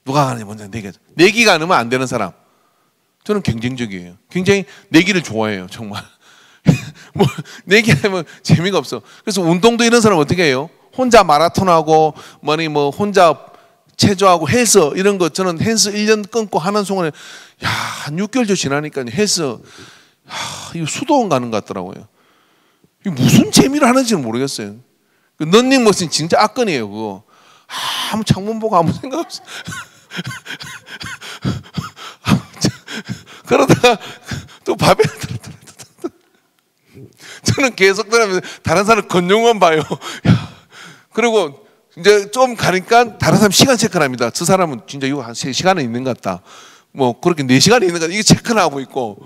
누가 가느냐 먼저 내기하자. 내기가 안 하면 안 되는 사람. 저는 경쟁적이에요. 굉장히 내기를 좋아해요. 정말. 뭐 내기하면 재미가 없어. 그래서 운동도 이런 사람 어떻게 해요? 혼자 마라톤하고 뭐 혼자 체조하고 헬스 이런 거 저는 헬스 1년 끊고 하는 순간에 야, 한 6개월 좀 지나니까 헬스 이거 수도원 가는 것 같더라고요. 이게 무슨 재미를 하는지는 모르겠어요. 그 런닝머신 진짜 악건이에요. 그거 아무 창문 보고 아무 생각 없어. 그러다가 또 밥에 저는 계속 들으면서 다른 사람 건영만 봐요. 그리고 이제 좀 가니까 다른 사람 시간 체크를 합니다. 저 사람은 진짜 이거 한 3시간은 있는 것 같다. 뭐 그렇게 4시간이 있는 것 같다. 이게 체크를 하고 있고.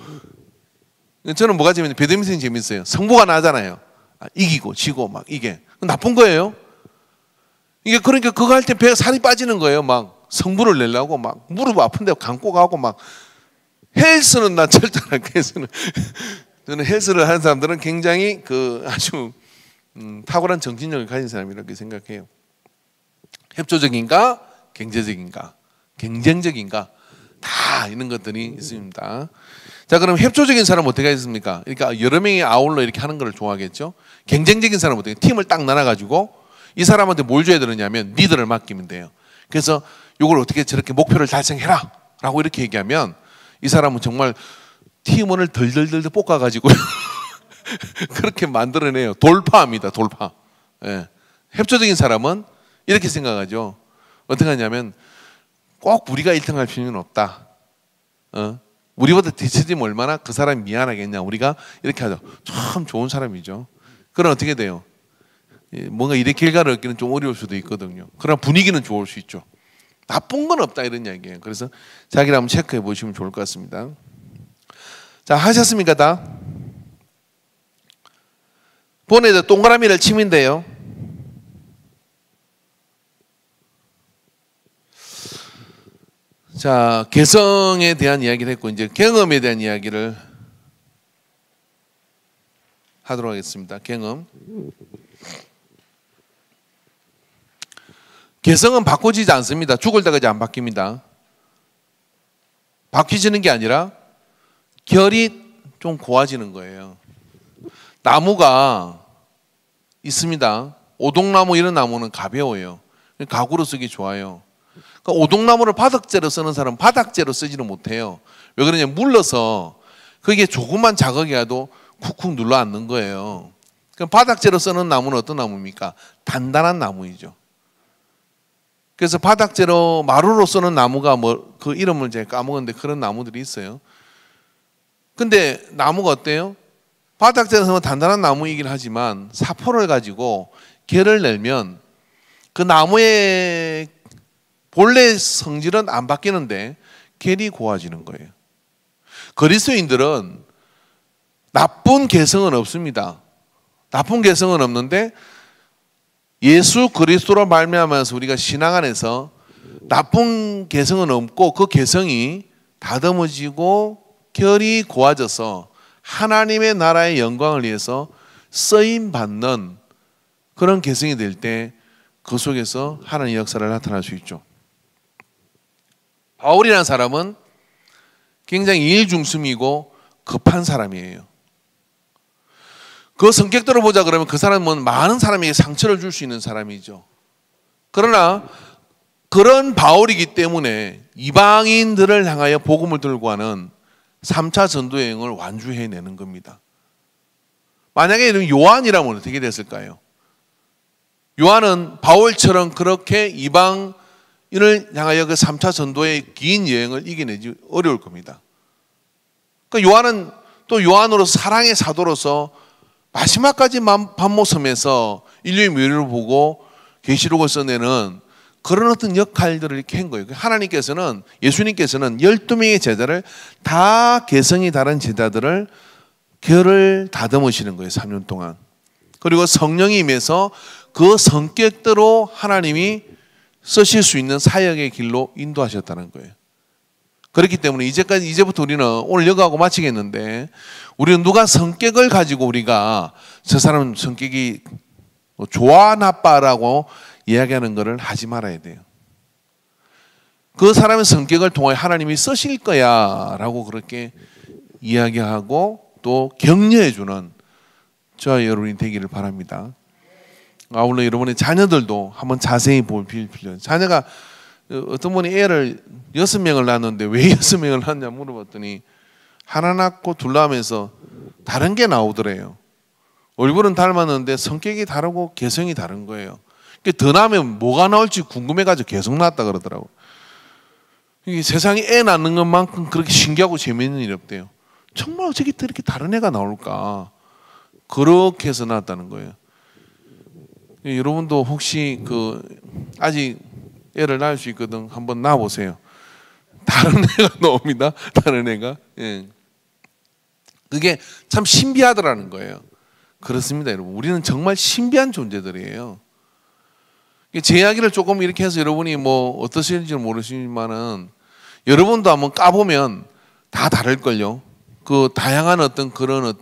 저는 뭐가 재밌냐. 배드민턴이 재밌어요. 승부가 나잖아요. 이기고 지고 막 이게. 나쁜 거예요. 이게 그러니까 그거 할 때 배가 살이 빠지는 거예요. 막 승부를 내려고 막 무릎 아픈데 감고 가고 막. 헬스는 나 절대 안 할게요. 저는 헬스를 하는 사람들은 굉장히 아주 탁월한 정신력을 가진 사람이라고 생각해요. 협조적인가, 경제적인가, 경쟁적인가 다 이런 것들이 있습니다. 자, 그럼 협조적인 사람은 어떻게 하겠습니까? 그러니까 여러 명이 아울러 이렇게 하는 걸 좋아하겠죠. 경쟁적인 사람은 어떻게 팀을 딱 나눠가지고 이 사람한테 뭘 줘야 되느냐면 리더를 맡기면 돼요. 그래서 이걸 어떻게 저렇게 목표를 달성해라 라고 이렇게 얘기하면 이 사람은 정말 팀원을 덜덜덜 볶아가지고 그렇게 만들어내요. 돌파합니다. 돌파. 예. 협조적인 사람은 이렇게 생각하죠. 어떻게 하냐면 꼭 우리가 1등 할 필요는 없다. 우리보다 뒤처지면 얼마나 그 사람이 미안하겠냐. 우리가 이렇게 하죠. 참 좋은 사람이죠. 그럼 어떻게 돼요? 뭔가 일의 결과를 얻기는 좀 어려울 수도 있거든요. 그러나 분위기는 좋을 수 있죠. 나쁜 건 없다 이런 이야기예요. 그래서 자기를 한번 체크해 보시면 좋을 것 같습니다. 자, 하셨습니까 다? 본에도 동그라미를 치면 돼요. 자, 개성에 대한 이야기를 했고 이제 경험에 대한 이야기를 하도록 하겠습니다. 경험. 개성은 바꿔지지 않습니다. 죽을 때까지 안 바뀝니다. 바뀌지는 게 아니라 결이 좀 고와지는 거예요. 나무가 있습니다. 오동나무 이런 나무는 가벼워요. 가구로 쓰기 좋아요. 그러니까 오동나무를 바닥재로 쓰는 사람은 바닥재로 쓰지는 못해요. 왜 그러냐? 물러서 그게 조금만 자극이 와도 쿡쿡 눌러 앉는 거예요. 그럼 바닥재로 쓰는 나무는 어떤 나무입니까? 단단한 나무이죠. 그래서 바닥재로 마루로 쓰는 나무가 그 이름을 제가 까먹었는데 그런 나무들이 있어요. 근데 나무가 어때요? 바닥재로 쓰면 단단한 나무이긴 하지만 사포를 가지고 결을 내면 그 나무의 본래 성질은 안 바뀌는데 결이 고와지는 거예요. 그리스도인들은 나쁜 개성은 없습니다. 나쁜 개성은 없는데 예수 그리스도로 말미암아서 우리가 신앙 안에서 나쁜 개성은 없고 그 개성이 다듬어지고 결이 고와져서 하나님의 나라의 영광을 위해서 쓰임 받는 그런 개성이 될 때 그 속에서 하나님의 역사를 나타날 수 있죠. 바울이라는 사람은 굉장히 일중심이고 급한 사람이에요. 그 성격대로 보자 그러면 그 사람은 많은 사람에게 상처를 줄 수 있는 사람이죠. 그러나 그런 바울이기 때문에 이방인들을 향하여 복음을 들고 가는 3차 전도 여행을 완주해내는 겁니다. 만약에 이런 요한이라면 어떻게 됐을까요? 요한은 바울처럼 그렇게 이방인을 향하여 그 3차 전도의 긴 여행을 이겨내지 어려울 겁니다. 그러니까 요한은 또 요한으로서 사랑의 사도로서 마지막까지 밤모섬에서 인류의 묘를 보고 계시록을 써내는 그런 어떤 역할들을 이렇게 한 거예요. 하나님께서는 예수님께서는 12명의 제자를 다 개성이 다른 제자들을 결을 다듬으시는 거예요. 3년 동안. 그리고 성령이 임해서 그 성격대로 하나님이 쓰실 수 있는 사역의 길로 인도하셨다는 거예요. 그렇기 때문에 이제부터 우리는 오늘 여기하고 마치겠는데, 우리는 누가 성격을 가지고 우리가 저 사람 성격이 좋아 나빠라고 이야기하는 것을 하지 말아야 돼요. 그 사람의 성격을 통해 하나님이 쓰실 거야 라고 그렇게 이야기하고 또 격려해주는 저와 여러분이 되기를 바랍니다. 아울러 여러분의 자녀들도 한번 자세히 볼 필요. 자녀가 어떤 분이 애를 6명을 낳았는데 왜 6명을 낳았냐 물어봤더니 하나 낳고 둘 낳으면서 다른 게 나오더래요. 얼굴은 닮았는데 성격이 다르고 개성이 다른 거예요. 더 낳으면 뭐가 나올지 궁금해가지고 계속 낳았다 그러더라고요. 세상에 애 낳는 것만큼 그렇게 신기하고 재미있는 일이 없대요. 정말 어떻게 이렇게 다른 애가 나올까? 그렇게 해서 낳았다는 거예요. 여러분도 혹시 아직 애를 낳을 수 있거든 한번 낳아보세요. 다른 애가 나옵니다. 다른 애가. 예. 그게 참 신비하더라는 거예요. 그렇습니다, 여러분. 우리는 정말 신비한 존재들이에요. 제 이야기를 조금 이렇게 해서 여러분이 뭐 어떠실지 모르시지만은 여러분도 한번 까보면 다 다를걸요. 그 다양한 그런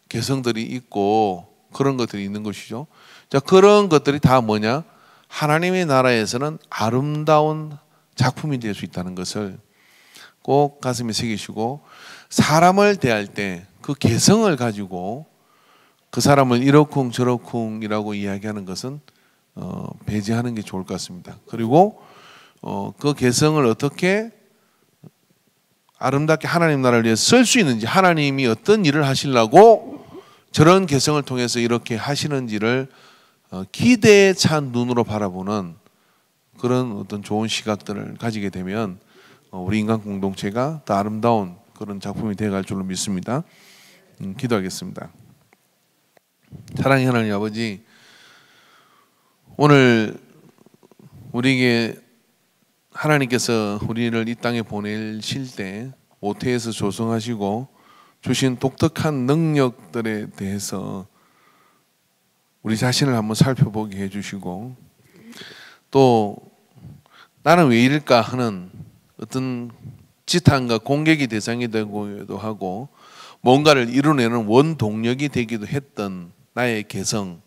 개성들이 있고 그런 것들이 있는 것이죠. 자, 그런 것들이 다 뭐냐? 하나님의 나라에서는 아름다운 작품이 될 수 있다는 것을 꼭 가슴에 새기시고, 사람을 대할 때 그 개성을 가지고 그 사람을 이러쿵저러쿵이라고 이야기하는 것은 배제하는 게 좋을 것 같습니다. 그리고 그 개성을 어떻게 아름답게 하나님 나라를 위해서 쓸 수 있는지, 하나님이 어떤 일을 하시려고 저런 개성을 통해서 이렇게 하시는지를 기대에 찬 눈으로 바라보는 그런 어떤 좋은 시각들을 가지게 되면 우리 인간 공동체가 더 아름다운 그런 작품이 되어갈 줄로 믿습니다. 기도하겠습니다. 사랑의 하나님 아버지, 오늘 우리에게 하나님께서 우리를 이 땅에 보내실 때 모태에서 조성하시고 주신 독특한 능력들에 대해서 우리 자신을 한번 살펴보게 해주시고, 또 나는 왜 이럴까 하는 어떤 지탄과 공격의 대상이 되기도 하고 뭔가를 이뤄내는 원동력이 되기도 했던 나의 개성,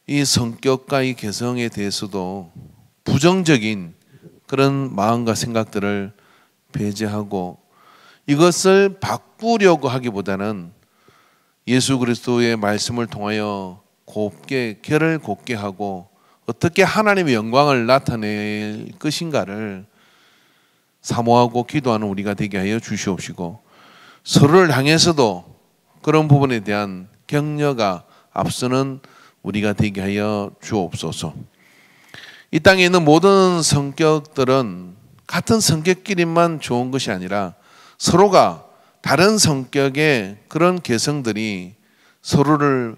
이 성격과 이 개성에 대해서도 부정적인 그런 마음과 생각들을 배제하고 이것을 바꾸려고 하기보다는 예수 그리스도의 말씀을 통하여 결을 곱게 하고 어떻게 하나님의 영광을 나타낼 것인가를 사모하고 기도하는 우리가 되게 하여 주시옵시고, 서로를 향해서도 그런 부분에 대한 격려가 앞서는 우리가 되게 하여 주옵소서. 이 땅에 있는 모든 성격들은 같은 성격끼리만 좋은 것이 아니라 서로가 다른 성격의 그런 개성들이 서로를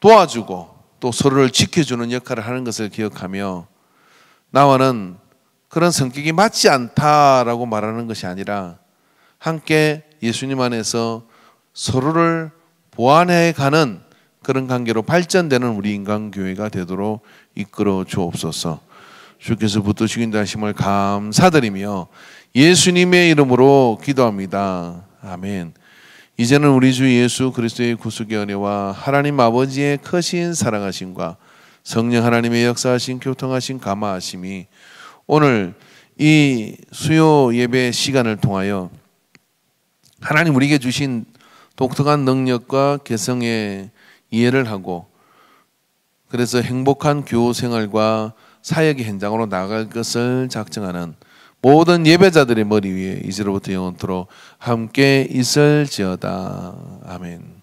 도와주고 또 서로를 지켜주는 역할을 하는 것을 기억하며, 나와는 그런 성격이 맞지 않다라고 말하는 것이 아니라 함께 예수님 안에서 서로를 보완해가는 그런 관계로 발전되는 우리 인간교회가 되도록 이끌어 주옵소서. 주께서 붙드시긴 하심을 감사드리며 예수님의 이름으로 기도합니다. 아멘. 이제는 우리 주 예수 그리스도의 구속의 은혜와 하나님 아버지의 크신 사랑하심과 성령 하나님의 역사하신 교통하신 감화하심이 오늘 이 수요 예배 시간을 통하여 하나님 우리에게 주신 독특한 능력과 개성의 이해를 하고, 그래서 행복한 교우 생활과 사역의 현장으로 나아갈 것을 작정하는 모든 예배자들의 머리 위에 이제로부터 영원토록 함께 있을지어다. 아멘.